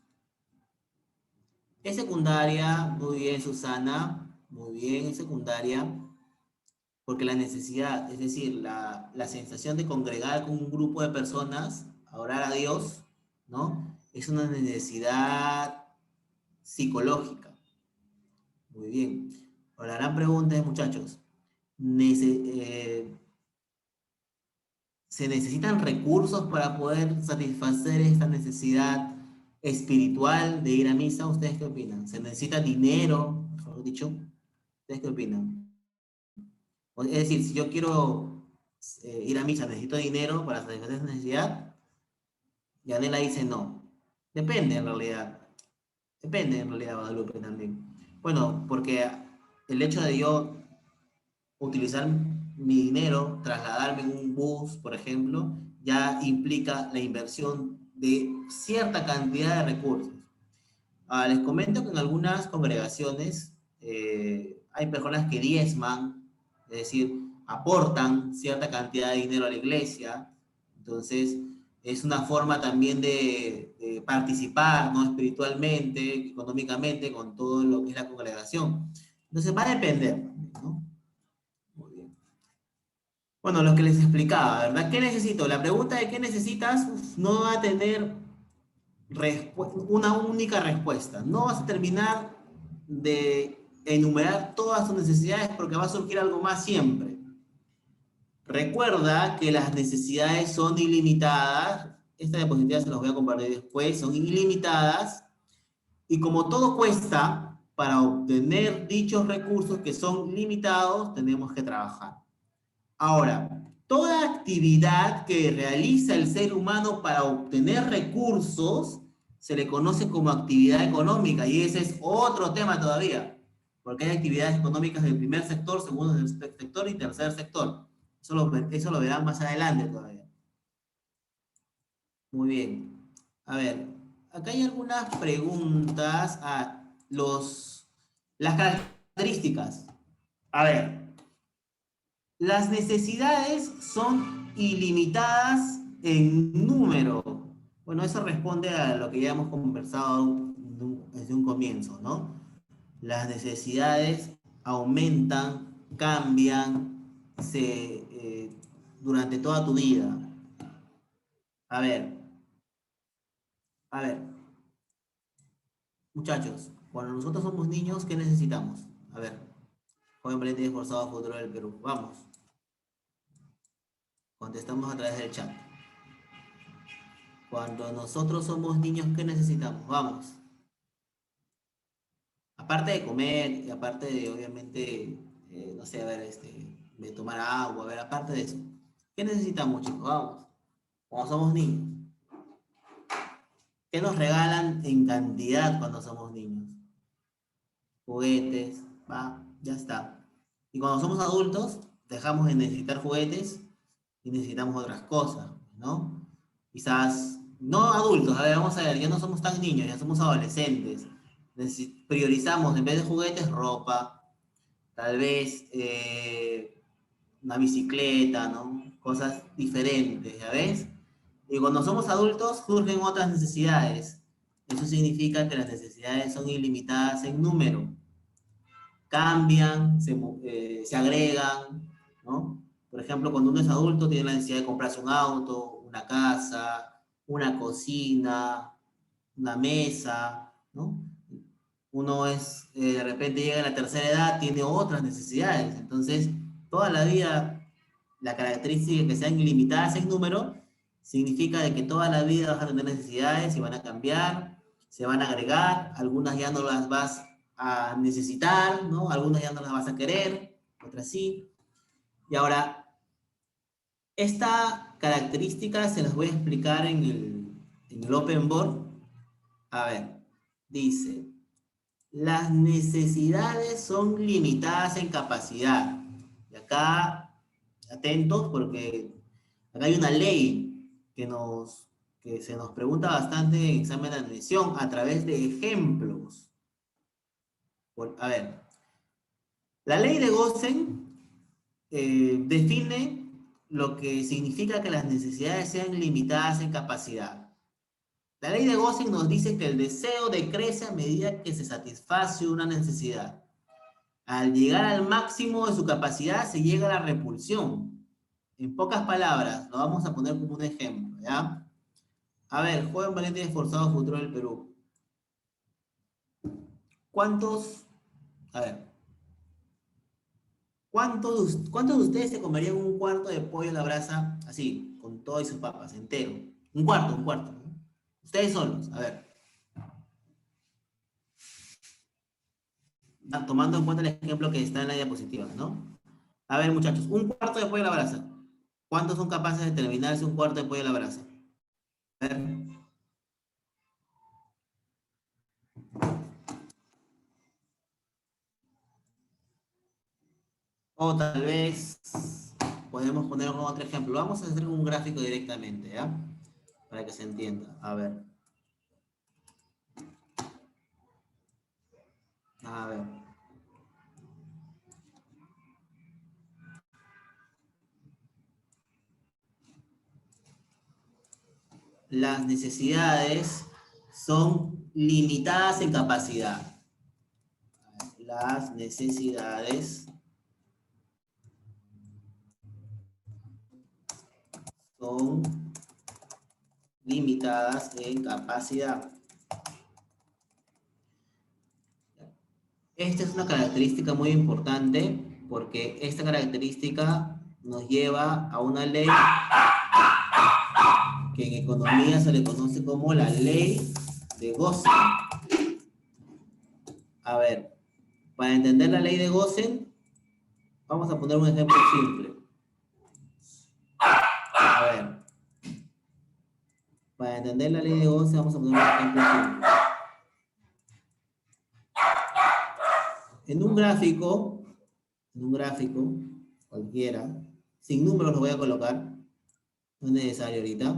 Speaker 1: Es secundaria, muy bien, Susana, muy bien, es secundaria, porque la necesidad, es decir, la sensación de congregar con un grupo de personas, a orar a Dios, ¿no? Es una necesidad psicológica. Muy bien. Ahora, la gran pregunta es, muchachos, ¿se necesitan recursos para poder satisfacer esta necesidad espiritual de ir a misa? ¿Ustedes qué opinan? ¿Se necesita dinero, mejor dicho? ¿Ustedes qué opinan? Es decir, si yo quiero ir a misa, necesito dinero para satisfacer esa necesidad, y Anela dice no. Depende en realidad. Depende en realidad, Guadalupe también. Bueno, porque el hecho de yo utilizar mi dinero, trasladarme en un bus, por ejemplo, ya implica la inversión de cierta cantidad de recursos. Les comento que en algunas congregaciones hay personas que diezman, es decir, aportan cierta cantidad de dinero a la iglesia. Entonces, es una forma también de participar, ¿no? Espiritualmente, económicamente, con todo lo que es la congregación. Entonces, va a depender, ¿no? Muy bien. Bueno, lo que les explicaba, ¿verdad? ¿Qué necesito? La pregunta de qué necesitas no va a tener una única respuesta. No vas a terminar de enumerar todas tus necesidades porque va a surgir algo más siempre. Recuerda que las necesidades son ilimitadas. Esta diapositiva se las voy a compartir después. Son ilimitadas. Y como todo cuesta, para obtener dichos recursos que son limitados, tenemos que trabajar. Ahora, toda actividad que realiza el ser humano para obtener recursos se le conoce como actividad económica y ese es otro tema todavía, porque hay actividades económicas del primer sector, segundo sector y tercer sector. Eso lo verán más adelante todavía. Muy bien. A ver, acá hay algunas preguntas a las características. A ver, las necesidades son ilimitadas en número. Bueno, eso responde a lo que ya hemos conversado desde un comienzo, ¿no? Las necesidades aumentan, cambian durante toda tu vida. A ver, a ver, muchachos, cuando nosotros somos niños, ¿qué necesitamos? A ver, joven valiente y esforzado futuro del Perú. Vamos, contestamos a través del chat. Cuando nosotros somos niños, ¿qué necesitamos? Vamos. Aparte de comer, y aparte de, obviamente, no sé, a ver, de tomar agua, a ver, aparte de eso. ¿Qué necesitamos, chicos? Vamos. Cuando somos niños. ¿Qué nos regalan en cantidad cuando somos niños? Juguetes, va, ya está. Y cuando somos adultos, dejamos de necesitar juguetes y necesitamos otras cosas, ¿no? Quizás, no adultos, a ver, vamos a ver, ya no somos tan niños, ya somos adolescentes. Priorizamos, en vez de juguetes, ropa, tal vez una bicicleta, ¿no? Cosas diferentes, ¿ya ves? Y cuando somos adultos, surgen otras necesidades. Eso significa que las necesidades son ilimitadas en número, cambian, se agregan, ¿no? Por ejemplo, cuando uno es adulto tiene la necesidad de comprarse un auto, una casa, una cocina, una mesa, ¿no? Uno de repente llega a la tercera edad, tiene otras necesidades. Entonces, toda la vida, la característica de que sean ilimitadas en número, significa de que toda la vida vas a tener necesidades y van a cambiar, se van a agregar, algunas ya no las vas a necesitar, ¿no? Algunas ya no las vas a querer, otras sí. Y ahora, esta característica se las voy a explicar en el Open Board. A ver, dice, las necesidades son limitadas en capacidad. Y acá, atentos, porque acá hay una ley que se nos pregunta bastante en examen de admisión a través de ejemplos. A ver, la ley de Gossen define lo que significa que las necesidades sean limitadas en capacidad. La ley de Gossen nos dice que el deseo decrece a medida que se satisface una necesidad. Al llegar al máximo de su capacidad se llega a la repulsión. En pocas palabras, lo vamos a poner como un ejemplo, ¿ya? A ver, joven valiente y esforzado futuro del Perú. ¿Cuántos, a ver, cuántos de ustedes se comerían un cuarto de pollo a la brasa así, con todo y sus papas, entero? Un cuarto, ¿no? Ustedes solos, a ver. Tomando en cuenta el ejemplo que está en la diapositiva, ¿no? A ver, muchachos, un cuarto de pollo a la brasa. ¿Cuántos son capaces de terminarse un cuarto de pollo a la brasa? A ver. O tal vez podemos poner otro ejemplo. Vamos a hacer un gráfico directamente, ¿ya? Para que se entienda. A ver. A ver. Las necesidades son limitadas en capacidad. Las necesidades son limitadas en capacidad. Esta es una característica muy importante porque esta característica nos lleva a una ley que en economía se le conoce como la ley de Gossen. A ver, para entender la ley de Gossen, vamos a poner un ejemplo simple. A ver, para entender la ley de Gossen, vamos a poner un ejemplo simple. En un gráfico cualquiera, sin números lo voy a colocar, no es necesario ahorita.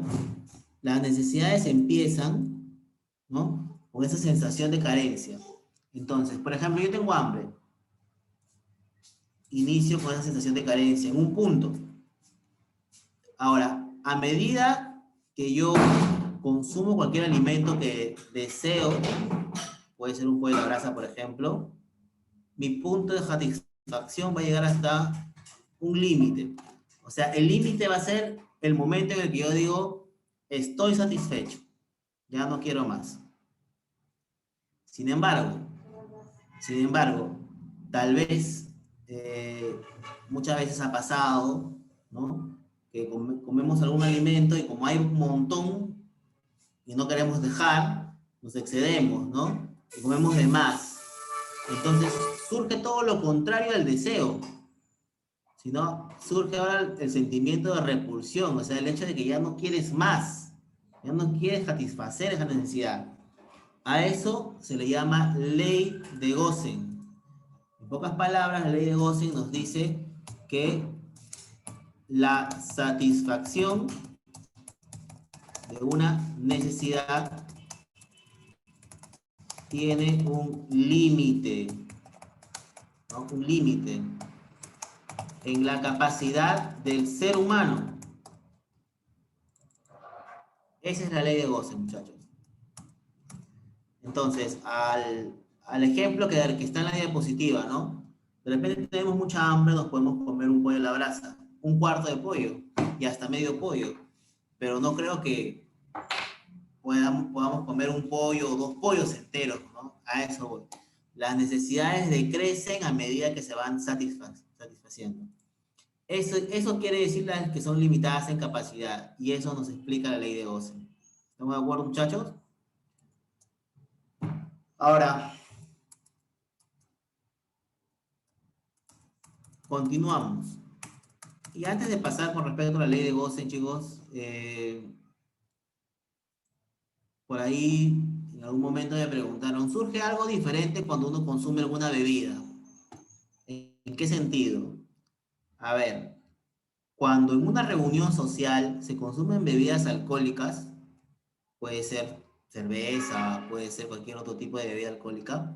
Speaker 1: Las necesidades empiezan, ¿no? Con esa sensación de carencia. Entonces, por ejemplo, yo tengo hambre. Inicio con esa sensación de carencia en un punto. Ahora, a medida que yo consumo cualquier alimento que deseo, puede ser un pollo a la brasa, por ejemplo, mi punto de satisfacción va a llegar hasta un límite. O sea, el límite va a ser el momento en el que yo digo, estoy satisfecho, ya no quiero más. Sin embargo, tal vez muchas veces ha pasado, ¿no? Que comemos algún alimento y como hay un montón, y no queremos dejar, nos excedemos, ¿no? Y comemos de más. Entonces surge todo lo contrario al deseo, sino surge ahora el sentimiento de repulsión, o sea, el hecho de que ya no quieres más, ya no quieres satisfacer esa necesidad. A eso se le llama ley de Gosen. En pocas palabras, la ley de Gosen nos dice que la satisfacción de una necesidad tiene un límite, ¿no? Un límite en la capacidad del ser humano. Esa es la ley de Gosen, muchachos. Entonces, al ejemplo que está en la diapositiva, ¿no? De repente tenemos mucha hambre, nos podemos comer un pollo a la brasa, un cuarto de pollo y hasta medio pollo. Pero no creo que podamos comer un pollo o dos pollos enteros, ¿no? A eso voy. Las necesidades decrecen a medida que se van satisfaciendo. Eso quiere decir que son limitadas en capacidad, y eso nos explica la ley de Gosen. ¿Estamos de acuerdo, muchachos? Ahora, continuamos. Y antes de pasar con respecto a la ley de Gosen, chicos, por ahí en algún momento me preguntaron, ¿surge algo diferente cuando uno consume alguna bebida? ¿En qué sentido? A ver, cuando en una reunión social se consumen bebidas alcohólicas, puede ser cerveza, puede ser cualquier otro tipo de bebida alcohólica,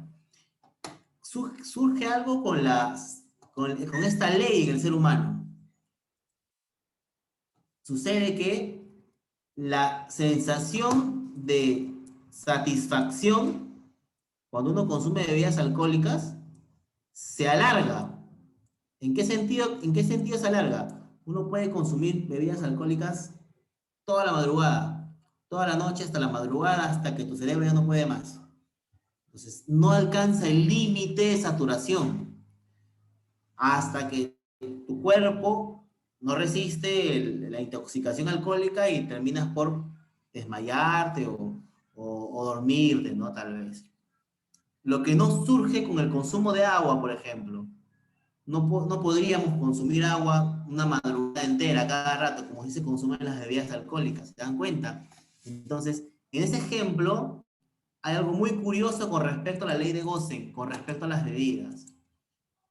Speaker 1: surge algo con esta ley en el ser humano. Sucede que la sensación de satisfacción cuando uno consume bebidas alcohólicas se alarga. ¿En qué sentido se alarga? Uno puede consumir bebidas alcohólicas toda la madrugada, toda la noche hasta la madrugada, hasta que tu cerebro ya no puede más. Entonces, no alcanza el límite de saturación hasta que tu cuerpo no resiste la intoxicación alcohólica y terminas por desmayarte o dormirte, ¿no? Tal vez. Lo que no surge con el consumo de agua, por ejemplo. No podríamos consumir agua una madrugada entera, cada rato, como si se consumen las bebidas alcohólicas, ¿se dan cuenta? Entonces, en ese ejemplo, hay algo muy curioso con respecto a la ley de Gosen, con respecto a las bebidas.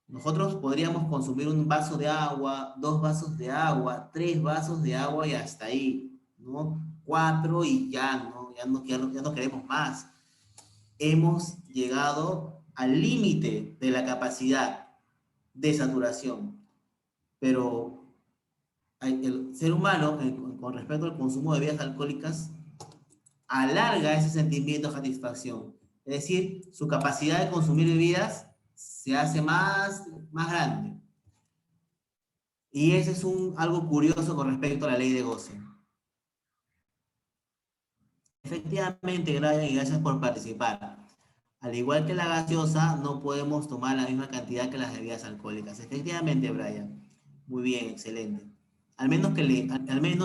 Speaker 1: Nosotros podríamos consumir un vaso de agua, 2 vasos de agua, 3 vasos de agua y hasta ahí, ¿no? 4 y ya no queremos más. Hemos llegado al límite de la capacidad de saturación. Pero el ser humano, con respecto al consumo de bebidas alcohólicas, alarga ese sentimiento de satisfacción. Es decir, su capacidad de consumir bebidas se hace más grande. Y ese es algo curioso con respecto a la ley de Gosen. Efectivamente, Brian, y gracias por participar. Al igual que la gaseosa, no podemos tomar la misma cantidad que las bebidas alcohólicas. Efectivamente, Brian. Muy bien, excelente. Al menos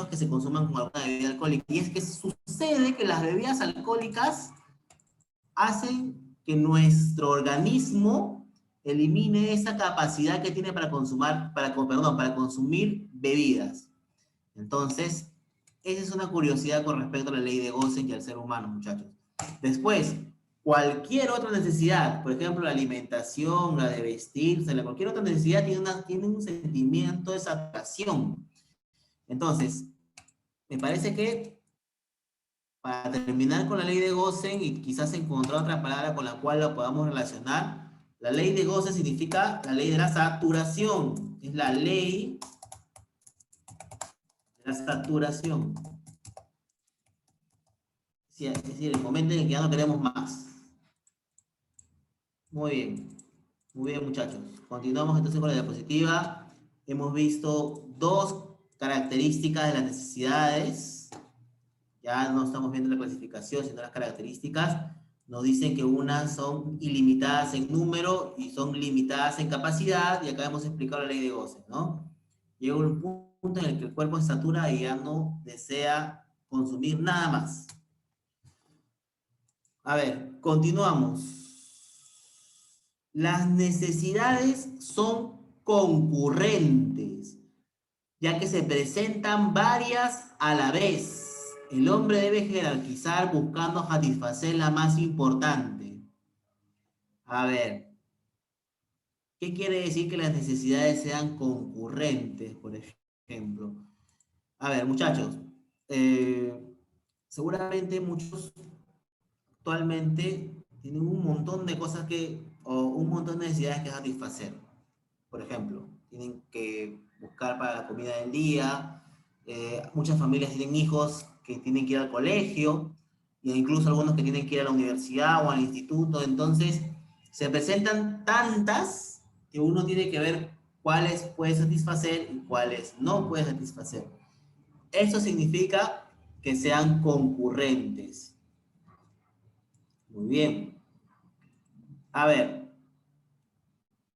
Speaker 1: que se consuman con alguna bebida alcohólica. Y es que sucede que las bebidas alcohólicas hacen que nuestro organismo elimine esa capacidad que tiene para consumir bebidas. Entonces, esa es una curiosidad con respecto a la ley de Gosen y al ser humano, muchachos. Después, cualquier otra necesidad, por ejemplo, la alimentación, la de vestirse, cualquier otra necesidad tiene un sentimiento de saturación. Entonces, me parece que para terminar con la ley de Gosen y quizás encontrar otra palabra con la cual la podamos relacionar, la ley de Gosen significa la ley de la saturación. Es la ley de la saturación. Es decir, el momento en el que ya no queremos más. Muy bien, muchachos. Continuamos entonces con la diapositiva. Hemos visto 2 características de las necesidades. Ya no estamos viendo la clasificación, sino las características. Nos dicen que unas son ilimitadas en número y son limitadas en capacidad, y acá hemos explicado la ley de Gosen, ¿no? Llega un punto en el que el cuerpo se satura y ya no desea consumir nada más. A ver, continuamos. Las necesidades son concurrentes, ya que se presentan varias a la vez. El hombre debe jerarquizar buscando satisfacer la más importante. A ver, ¿qué quiere decir que las necesidades sean concurrentes, por ejemplo? A ver, muchachos, eh, seguramente muchos actualmente tienen un montón de cosas o un montón de necesidades que satisfacer. Por ejemplo, tienen que buscar para la comida del día, muchas familias tienen hijos que tienen que ir al colegio, e incluso algunos que tienen que ir a la universidad o al instituto, entonces se presentan tantas que uno tiene que ver cuáles puede satisfacer y cuáles no puede satisfacer. Eso significa que sean concurrentes. Muy bien. A ver,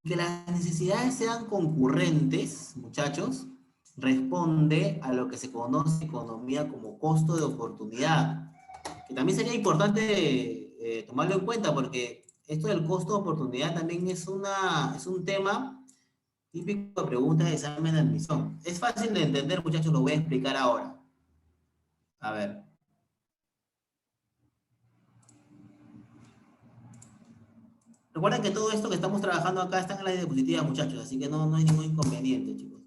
Speaker 1: que las necesidades sean concurrentes, muchachos, responde a lo que se conoce en economía como costo de oportunidad, que también sería importante tomarlo en cuenta porque esto del costo de oportunidad también es un tema típico de preguntas de examen de admisión. Es fácil de entender, muchachos, lo voy a explicar ahora. A ver. Recuerden que todo esto que estamos trabajando acá está en la diapositiva, muchachos, así que no hay ningún inconveniente, chicos.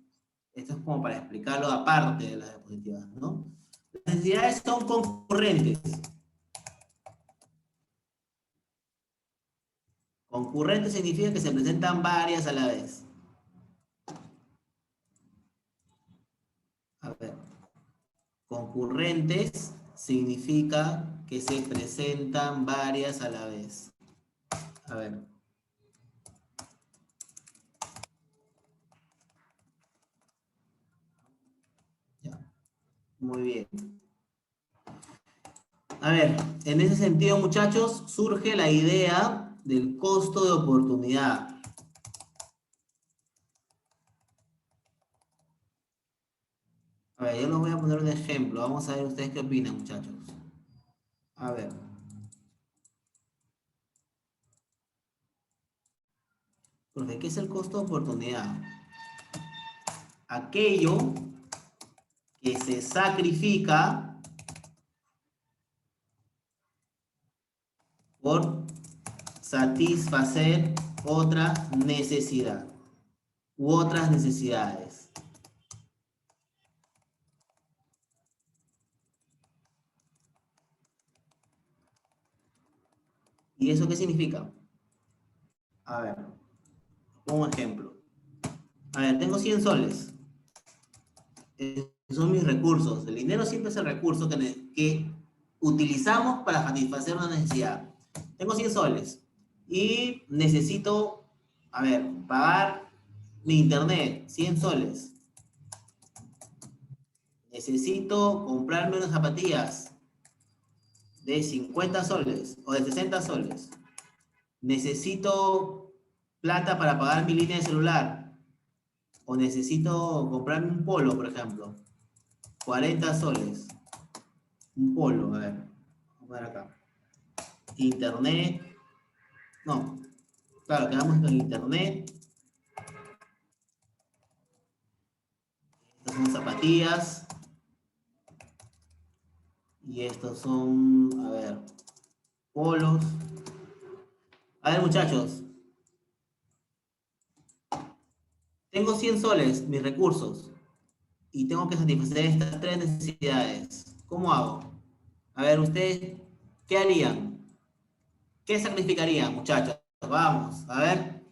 Speaker 1: Esto es como para explicarlo aparte de las diapositivas, ¿no? Las necesidades son concurrentes. Concurrente significa que se presentan varias a la vez. A ver. Concurrentes significa que se presentan varias a la vez. A ver. Ya. Muy bien. A ver, en ese sentido, muchachos, surge la idea del costo de oportunidad. A ver, yo les voy a poner un ejemplo. Vamos a ver ustedes qué opinan, muchachos. A ver. Porque, ¿qué es el costo de oportunidad? Aquello que se sacrifica por satisfacer otra necesidad u otras necesidades. ¿Y eso qué significa? A ver, un ejemplo. A ver, tengo 100 soles. Son mis recursos. El dinero siempre es el recurso que utilizamos para satisfacer una necesidad. Tengo 100 soles y necesito, a ver, pagar mi internet, 100 soles. Necesito comprarme unas zapatillas de 50 soles o de 60 soles. Necesito plata para pagar mi línea de celular. O necesito comprarme un polo, por ejemplo. 40 soles. Un polo, a ver. Vamos a ver acá. Internet. No. Claro, quedamos con internet. Estas son zapatillas. Y estos son, a ver, polos. A ver, muchachos. Tengo 100 soles, mis recursos. Y tengo que satisfacer estas tres necesidades. ¿Cómo hago? A ver, ustedes, ¿qué harían? ¿Qué sacrificarían, muchachos? Vamos, a ver.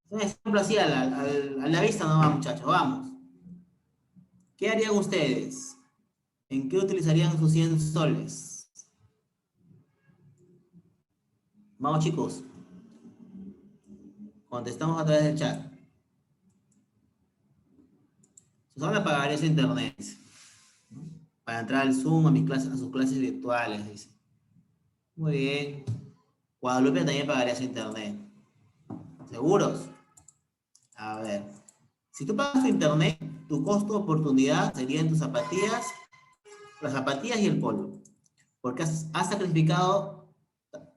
Speaker 1: Un ejemplo así a la vista nomás, muchachos, vamos. ¿Qué harían ustedes? ¿En qué utilizarían sus 100 soles? Vamos, chicos. Contestamos a través del chat. Susana pagaría su internet. Para entrar al Zoom, a mis clases, a sus clases virtuales, dice. Muy bien. Guadalupe también pagaría su internet. ¿Seguros? A ver. Si tú pagas tu internet, tu costo de oportunidad serían tus zapatillas, las zapatillas y el polo. Porque has sacrificado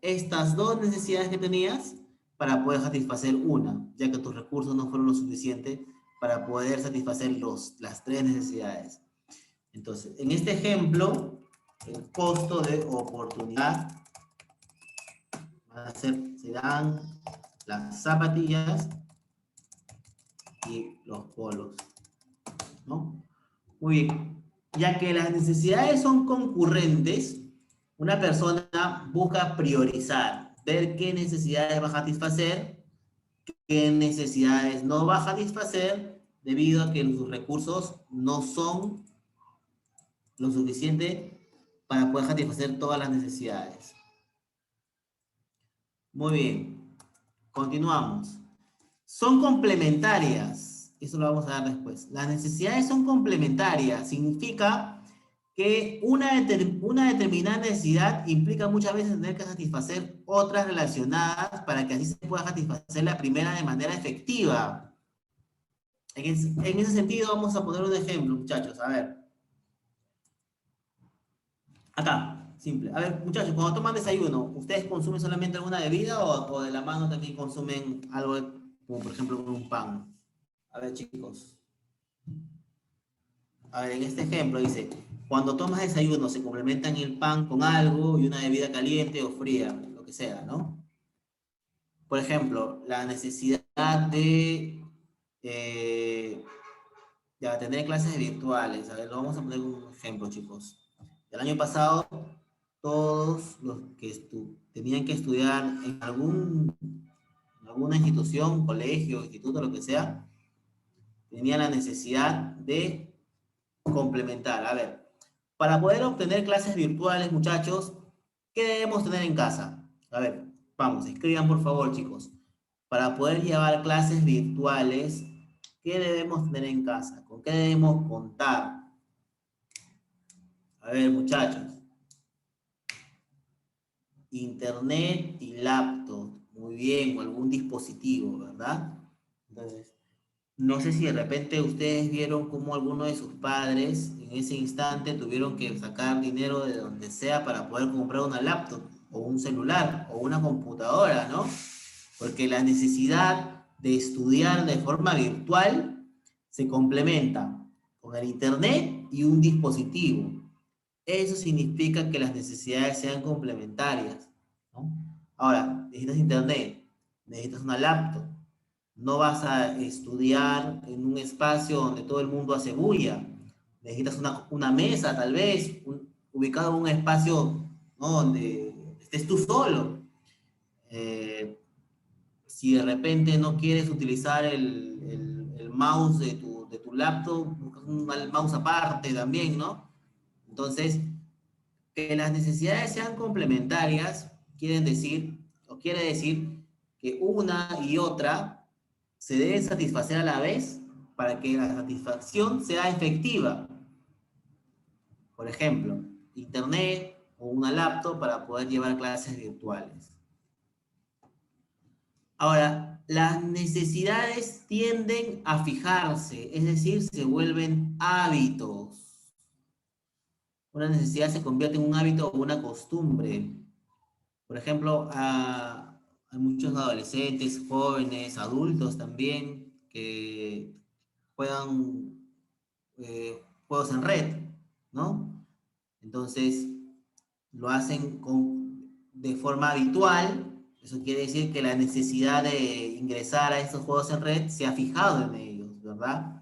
Speaker 1: estas dos necesidades que tenías para poder satisfacer una, ya que tus recursos no fueron lo suficiente para poder satisfacer las tres necesidades. Entonces, en este ejemplo, el costo de oportunidad serán las zapatillas y los polos, ¿no? Muy bien. Ya que las necesidades son concurrentes, una persona busca priorizar, ver qué necesidades va a satisfacer, qué necesidades no va a satisfacer, debido a que sus recursos no son lo suficiente para poder satisfacer todas las necesidades. Muy bien. Continuamos. Son complementarias. Eso lo vamos a dar después. Las necesidades son complementarias. Significa que una determinada necesidad implica muchas veces tener que satisfacer otras relacionadas para que así se pueda satisfacer la primera de manera efectiva. En ese sentido vamos a poner un ejemplo, muchachos. A ver. Acá, simple. A ver, muchachos, cuando toman desayuno, ¿ustedes consumen solamente alguna bebida o de la mano también consumen algo, como por ejemplo un pan? A ver, chicos. A ver, en este ejemplo dice, cuando tomas desayuno se complementan el pan con algo y una bebida caliente o fría, lo que sea, ¿no? Por ejemplo, la necesidad eh, de atender clases virtuales. A ver, lo vamos a poner un ejemplo, chicos. El año pasado, todos los que tenían que estudiar en alguna institución, colegio, instituto, lo que sea, tenían la necesidad de complementar. A ver, para poder obtener clases virtuales, muchachos, ¿qué debemos tener en casa? A ver, vamos, escriban por favor, chicos. Para poder llevar clases virtuales, ¿qué debemos tener en casa? ¿Con qué debemos contar? A ver, muchachos. Internet y laptop. Muy bien, o algún dispositivo, ¿verdad? Entonces, no sé si de repente ustedes vieron cómo alguno de sus padres en ese instante tuvieron que sacar dinero de donde sea para poder comprar una laptop o un celular o una computadora, ¿no? Porque la necesidad de estudiar de forma virtual se complementa con el internet y un dispositivo. Eso significa que las necesidades sean complementarias, ¿no? Ahora, necesitas internet, necesitas una laptop. No vas a estudiar en un espacio donde todo el mundo hace bulla. Necesitas una mesa, tal vez, ubicado en un espacio, ¿no?, donde estés tú solo. Eh, si de repente no quieres utilizar el mouse de tu laptop, buscas un mouse aparte también, ¿no? Entonces, que las necesidades sean complementarias quiere decir que una y otra se deben satisfacer a la vez para que la satisfacción sea efectiva. Por ejemplo, internet o una laptop para poder llevar clases virtuales. Ahora, las necesidades tienden a fijarse, es decir, se vuelven hábitos. Una necesidad se convierte en un hábito o una costumbre. Por ejemplo, hay muchos adolescentes, jóvenes, adultos también, que juegan juegos en red, ¿no? Entonces, lo hacen de forma habitual. Eso quiere decir que la necesidad de ingresar a estos juegos en red se ha fijado en ellos, ¿verdad?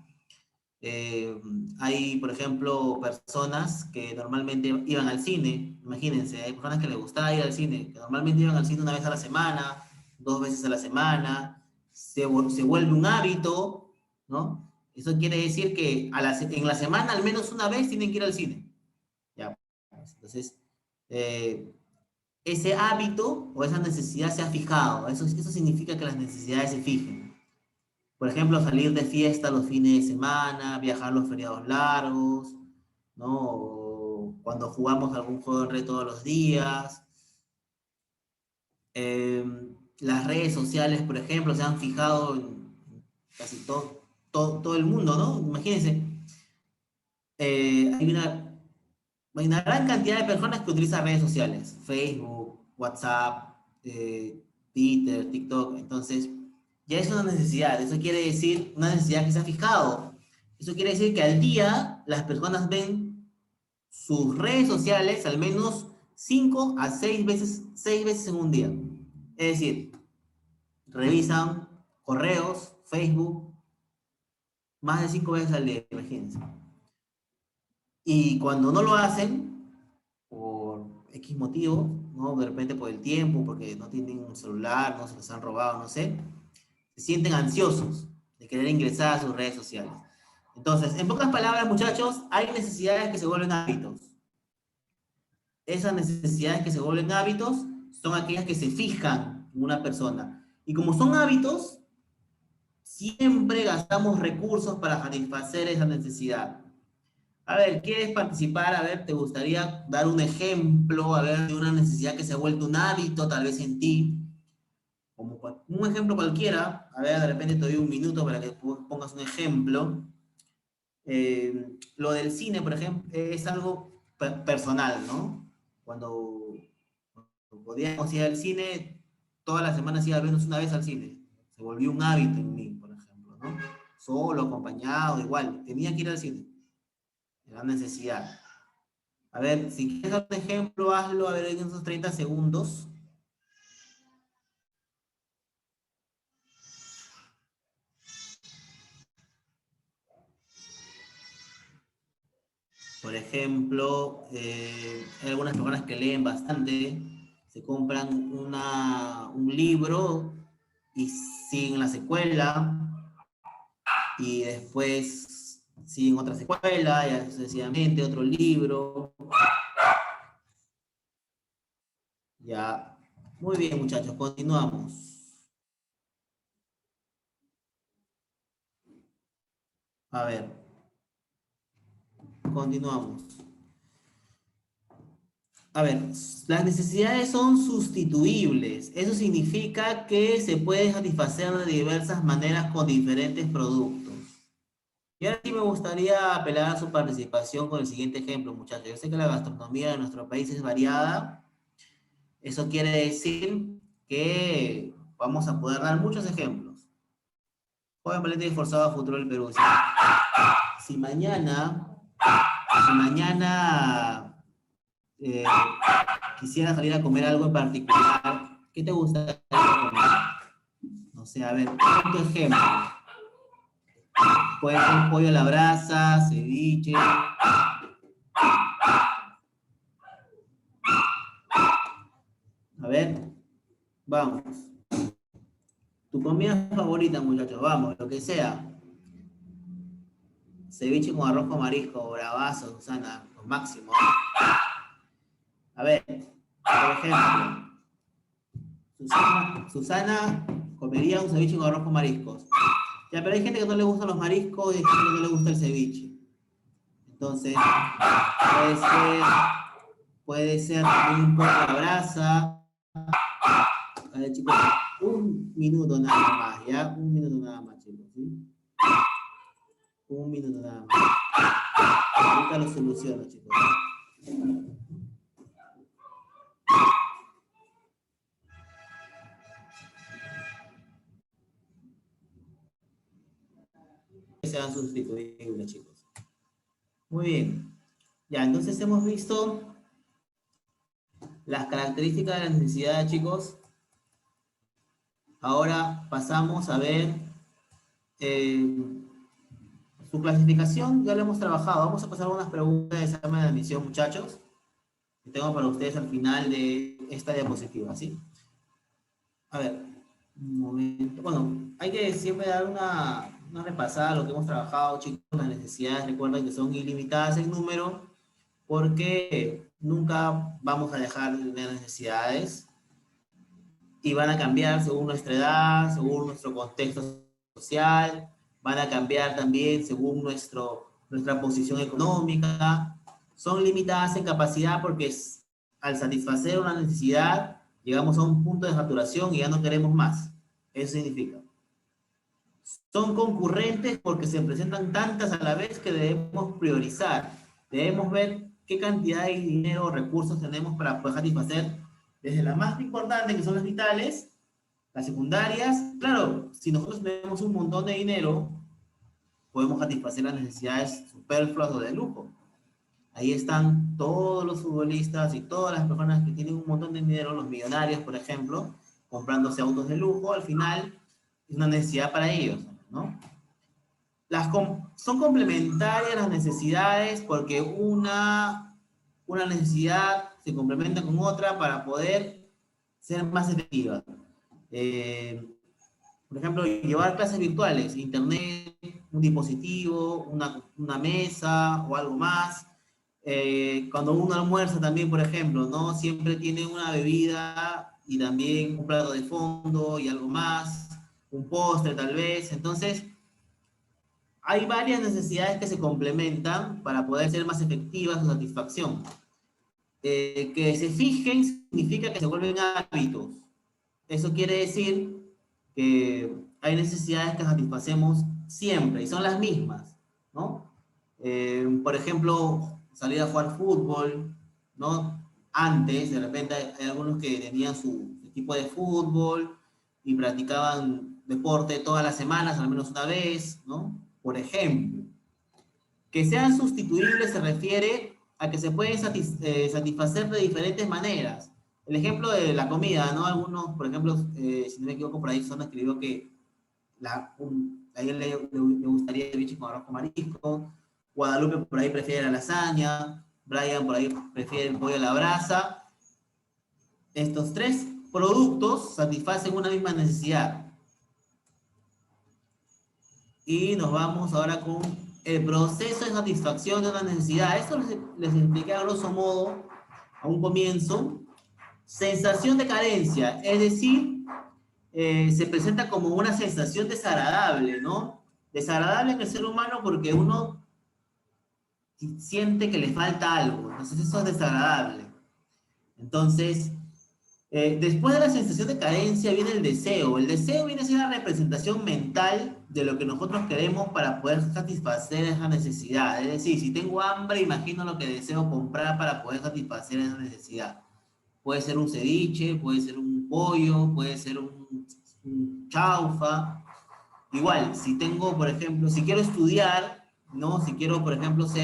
Speaker 1: Hay, por ejemplo, personas que normalmente iban al cine. Imagínense, hay personas que les gustaba ir al cine, que normalmente iban al cine una vez a la semana, 2 veces a la semana, se vuelve un hábito, ¿no? Eso quiere decir que en la semana al menos una vez tienen que ir al cine. Ya, pues, entonces, eh, ese hábito o esa necesidad se ha fijado. Eso significa que las necesidades se fijen. Por ejemplo, salir de fiesta los fines de semana, viajar los feriados largos, ¿no? O cuando jugamos algún juego en red todos los días. Eh, las redes sociales, por ejemplo, se han fijado en casi todo el mundo, ¿no? Imagínense, hay una hay una gran cantidad de personas que utilizan redes sociales, Facebook, WhatsApp, Twitter, TikTok. Entonces, ya es una necesidad. Eso quiere decir una necesidad que se ha fijado. Eso quiere decir que al día las personas ven sus redes sociales al menos 5 a 6 veces en un día. Es decir, revisan correos, Facebook, más de 5 veces al día, imagínense. Y cuando no lo hacen, por X motivo, ¿no? De repente por el tiempo, porque no tienen un celular, no se les han robado, no sé, se sienten ansiosos de querer ingresar a sus redes sociales. Entonces, en pocas palabras, muchachos, hay necesidades que se vuelven hábitos. Esas necesidades que se vuelven hábitos son aquellas que se fijan en una persona. Y como son hábitos, siempre gastamos recursos para satisfacer esa necesidad. A ver, ¿quieres participar? A ver, ¿te gustaría dar un ejemplo, a ver, de una necesidad que se ha vuelto un hábito, tal vez en ti? Como un ejemplo cualquiera. A ver, de repente te doy un minuto para que pongas un ejemplo. Lo del cine, por ejemplo, es algo personal, ¿no? Cuando podíamos ir al cine, todas las semanas iba al menos una vez al cine. Se volvió un hábito en mí, por ejemplo, ¿no? Solo, acompañado, igual. Tenía que ir al cine. Era necesidad. A ver, si quieres dar un ejemplo, hazlo, a ver, en esos 30 segundos. Por ejemplo, hay algunas personas que leen bastante, se compran un libro y siguen la secuela, y después siguen otra secuela, y así sucesivamente, otro libro. Ya. Muy bien, muchachos, continuamos. A ver, continuamos. A ver, las necesidades son sustituibles. Eso significa que se puede satisfacer de diversas maneras con diferentes productos. Y ahora sí me gustaría apelar a su participación con el siguiente ejemplo, muchachos. Yo sé que la gastronomía de nuestro país es variada. Eso quiere decir que vamos a poder dar muchos ejemplos. Joven valiente y esforzado a futuro del Perú. Si mañana, si mañana quisiera salir a comer algo en particular, ¿qué te gustaría comer? No sé, a ver, un ejemplo. Puede ser pollo a la brasa, ceviche. A ver, vamos. Tu comida favorita, muchachos, vamos, lo que sea. Ceviche con arroz con marisco, bravazo, Susana, lo máximo. A ver, por ejemplo, Susana comería un ceviche con arroz con mariscos. Ya, pero hay gente que no le gustan los mariscos y hay gente que no le gusta el ceviche. Entonces, puede ser un poco de brasa. A ver, chicos, un minuto nada más, ¿ya? Un minuto nada más, chicos, ¿sí? Un minuto nada más. Ahorita lo soluciono, chicos. Sean sustituibles, chicos. Muy bien. Ya, entonces hemos visto las características de la necesidad, chicos. Ahora pasamos a ver su clasificación. Ya lo hemos trabajado. Vamos a pasar algunas preguntas de examen de admisión, muchachos, que tengo para ustedes al final de esta diapositiva, ¿sí? A ver, un momento. Bueno, hay que siempre dar una repasada a lo que hemos trabajado, chicos. Las necesidades, recuerden que son ilimitadas en número, porque nunca vamos a dejar de tener necesidades y van a cambiar según nuestra edad, según nuestro contexto social, van a cambiar también según nuestra posición económica. Son limitadas en capacidad porque al satisfacer una necesidad llegamos a un punto de saturación y ya no queremos más. Eso significa. Son concurrentes porque se presentan tantas a la vez que debemos priorizar. Debemos ver qué cantidad de dinero o recursos tenemos para poder satisfacer desde las más importantes, que son las vitales, las secundarias. Claro, si nosotros tenemos un montón de dinero, podemos satisfacer las necesidades superfluas o de lujo. Ahí están todos los futbolistas y todas las personas que tienen un montón de dinero, los millonarios, por ejemplo, comprándose autos de lujo. Al final es una necesidad para ellos, ¿no? Son complementarias las necesidades porque una necesidad se complementa con otra para poder ser más efectiva. Por ejemplo, llevar clases virtuales, internet, un dispositivo, una mesa o algo más. Cuando uno almuerza también, por ejemplo, ¿no? Siempre tiene una bebida y también un plato de fondo y algo más, un postre tal vez. Entonces, hay varias necesidades que se complementan para poder ser más efectiva su satisfacción. Que se fijen significa que se vuelven hábitos. Eso quiere decir que hay necesidades que satisfacemos siempre y son las mismas, ¿no? Por ejemplo, salir a jugar fútbol, ¿no? Antes, de repente, hay algunos que tenían su equipo de fútbol y practicaban deporte todas las semanas, al menos una vez, ¿no? Por ejemplo, que sean sustituibles se refiere a que se pueden satisfacer de diferentes maneras. El ejemplo de la comida, ¿no? Algunos, por ejemplo, si no me equivoco, por ahí Zona escribió que a él le gustaría el biche con arroz con marisco, Guadalupe por ahí prefiere la lasaña, Brian por ahí prefiere el pollo a la brasa. Estos tres productos satisfacen una misma necesidad. Y nos vamos ahora con el proceso de satisfacción de una necesidad. Esto les expliqué a grosso modo a un comienzo. Sensación de carencia, es decir, se presenta como una sensación desagradable, ¿no? Desagradable en el ser humano porque uno siente que le falta algo, entonces eso es desagradable. Entonces, después de la sensación de carencia viene el deseo. El deseo viene a ser la representación mental de lo que nosotros queremos para poder satisfacer esa necesidad. Es decir, si tengo hambre, imagino lo que deseo comprar para poder satisfacer esa necesidad. Puede ser un ceviche, puede ser un pollo, puede ser un chaufa. Igual, si tengo, por ejemplo, si quiero estudiar, ¿no? Si quiero, por ejemplo, si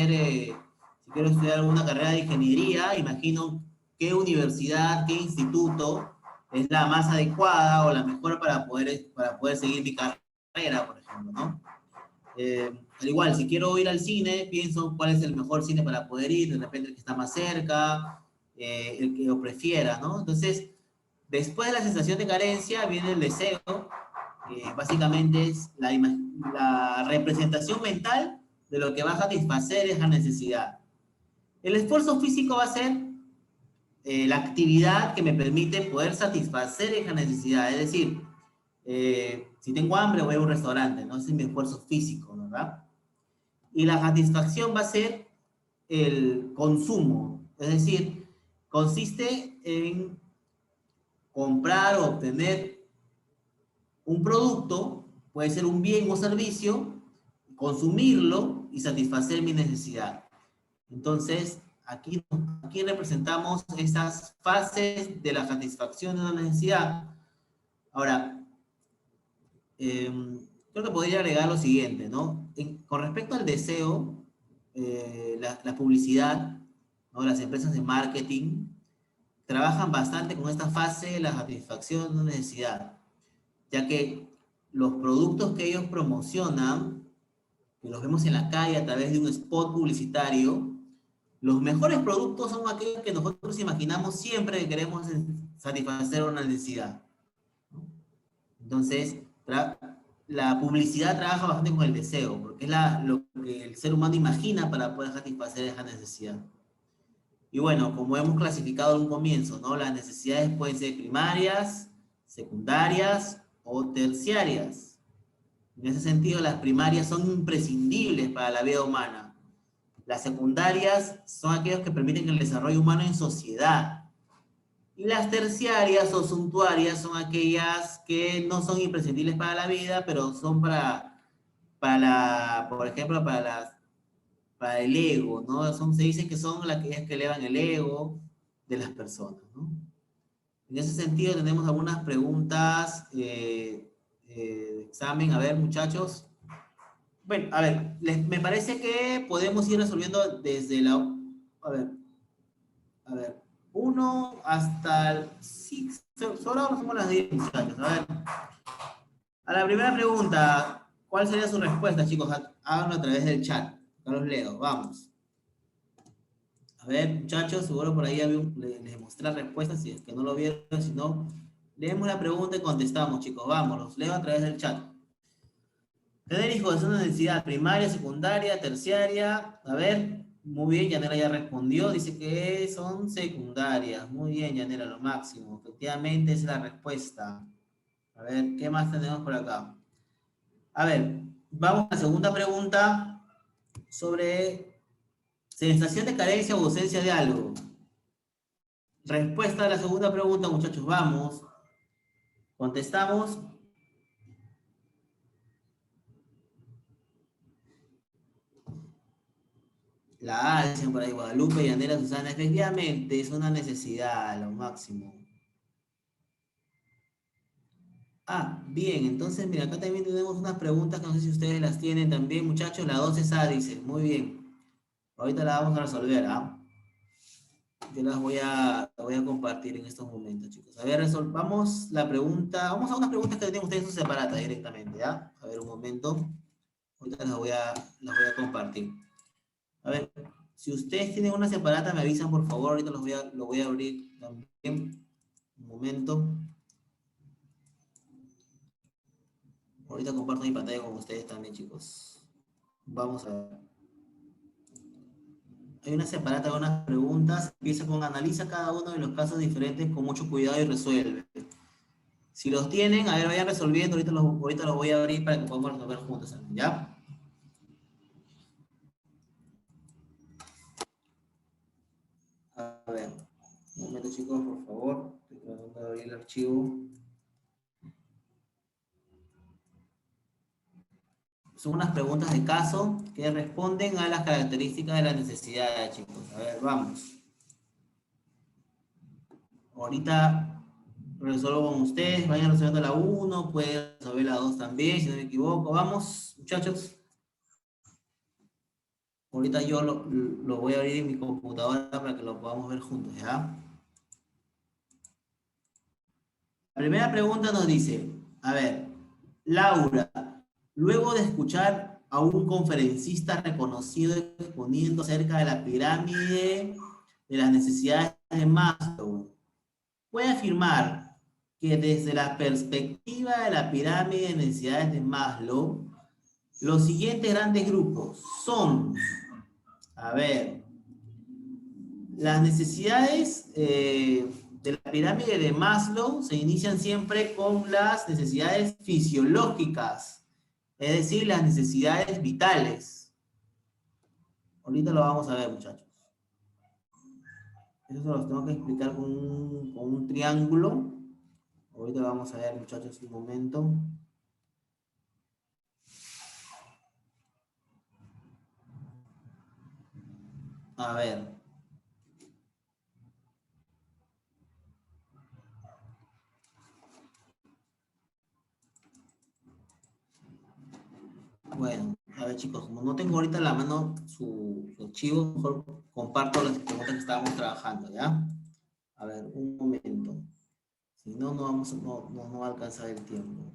Speaker 1: quiero estudiar alguna carrera de ingeniería, imagino qué universidad, qué instituto es la más adecuada o la mejor para poder seguir mi carrera, por ejemplo, ¿no? Al igual, si quiero ir al cine, pienso cuál es el mejor cine para poder ir, de repente el que está más cerca, el que lo prefiera, ¿no? Entonces, después de la sensación de carencia viene el deseo, básicamente es la representación mental de lo que va a satisfacer esa necesidad. El esfuerzo físico va a ser la actividad que me permite poder satisfacer esa necesidad. Es decir, si tengo hambre voy a un restaurante, ¿no? Ese es mi esfuerzo físico, ¿verdad? Y la satisfacción va a ser el consumo. Es decir, consiste en comprar o obtener un producto, puede ser un bien o servicio, consumirlo y satisfacer mi necesidad. Entonces, aquí representamos esas fases de la satisfacción de una necesidad. Ahora, creo que podría agregar lo siguiente, ¿no? Con respecto al deseo, la publicidad, ¿no? Las empresas de marketing trabajan bastante con esta fase de la satisfacción de una necesidad, ya que los productos que ellos promocionan, que los vemos en la calle a través de un spot publicitario, los mejores productos son aquellos que nosotros imaginamos siempre que queremos satisfacer una necesidad. Entonces, la publicidad trabaja bastante con el deseo, porque es lo que el ser humano imagina para poder satisfacer esa necesidad. Y bueno, como hemos clasificado en un comienzo, ¿no? Las necesidades pueden ser primarias, secundarias o terciarias. En ese sentido, las primarias son imprescindibles para la vida humana. Las secundarias son aquellos que permiten el desarrollo humano en sociedad. Y las terciarias o suntuarias son aquellas que no son imprescindibles para la vida, pero son por ejemplo, para para el ego, ¿no? Se dice que son aquellas que elevan el ego de las personas, ¿no? En ese sentido tenemos algunas preguntas de examen. A ver, muchachos. Bueno, a ver, me parece que podemos ir resolviendo desde la... A ver, 1 hasta el 6. Solo ahora somos las 10, muchachos. A ver, a la primera pregunta, ¿cuál sería su respuesta, chicos? Háganlo a través del chat. Acá los leo, vamos. A ver, muchachos, seguro por ahí les mostré la respuesta, si es que no lo vieron, si no, leemos la pregunta y contestamos, chicos. Vamos, los leo a través del chat. Tener hijos es una necesidad primaria, secundaria, terciaria. A ver, muy bien, Yanela ya respondió, dice que son secundarias. Muy bien, Yanela, lo máximo. Efectivamente, esa es la respuesta. A ver, ¿qué más tenemos por acá? A ver, vamos a la segunda pregunta sobre sensación de carencia o ausencia de algo. Respuesta a la segunda pregunta, muchachos, vamos. Contestamos. La A, dicen por ahí, Guadalupe, Yanela, Susana, efectivamente, es una necesidad, lo máximo. Ah, bien, entonces, mira, acá también tenemos unas preguntas que no sé si ustedes las tienen también, muchachos. La 2 es A, dice, muy bien. Ahorita la vamos a resolver, ¿ah? Yo las voy a compartir en estos momentos, chicos. A ver, resolvamos la pregunta. Vamos a unas preguntas que tienen ustedes en su separata directamente, ¿ya? A ver, un momento. Ahorita las voy a compartir. A ver, si ustedes tienen una separata, me avisan, por favor. Ahorita lo voy a abrir también. Un momento. Ahorita comparto mi pantalla con ustedes también, chicos. Vamos a ver. Hay una separata con unas preguntas. Empieza con analiza cada uno de los casos diferentes con mucho cuidado y resuelve. Si los tienen, a ver, vayan resolviendo. Ahorita los voy a abrir para que podamos resolver juntos, ¿ya? A ver, un momento, chicos, por favor. Estoy tratando de abrir el archivo. Son unas preguntas de caso que responden a las características de las necesidades, chicos. A ver, vamos. Ahorita resuelvo con ustedes, vayan resolviendo la 1, pueden resolver la 2 también, si no me equivoco. Vamos, muchachos. Ahorita yo lo voy a abrir en mi computadora para que lo podamos ver juntos, ¿ya? La primera pregunta nos dice, a ver, Laura, luego de escuchar a un conferencista reconocido exponiendo acerca de la pirámide de las necesidades de Maslow, puede afirmar que desde la perspectiva de la pirámide de necesidades de Maslow, los siguientes grandes grupos son, a ver, las necesidades de la pirámide de Maslow se inician siempre con las necesidades fisiológicas, es decir, las necesidades vitales. Ahorita lo vamos a ver, muchachos. Eso se los tengo que explicar con un triángulo. Ahorita lo vamos a ver, muchachos, un momento. A ver. Bueno, a ver, chicos, como no tengo ahorita en la mano su archivo, mejor comparto las preguntas que estábamos trabajando, ¿ya? A ver, un momento. Si no, no va a alcanzar el tiempo.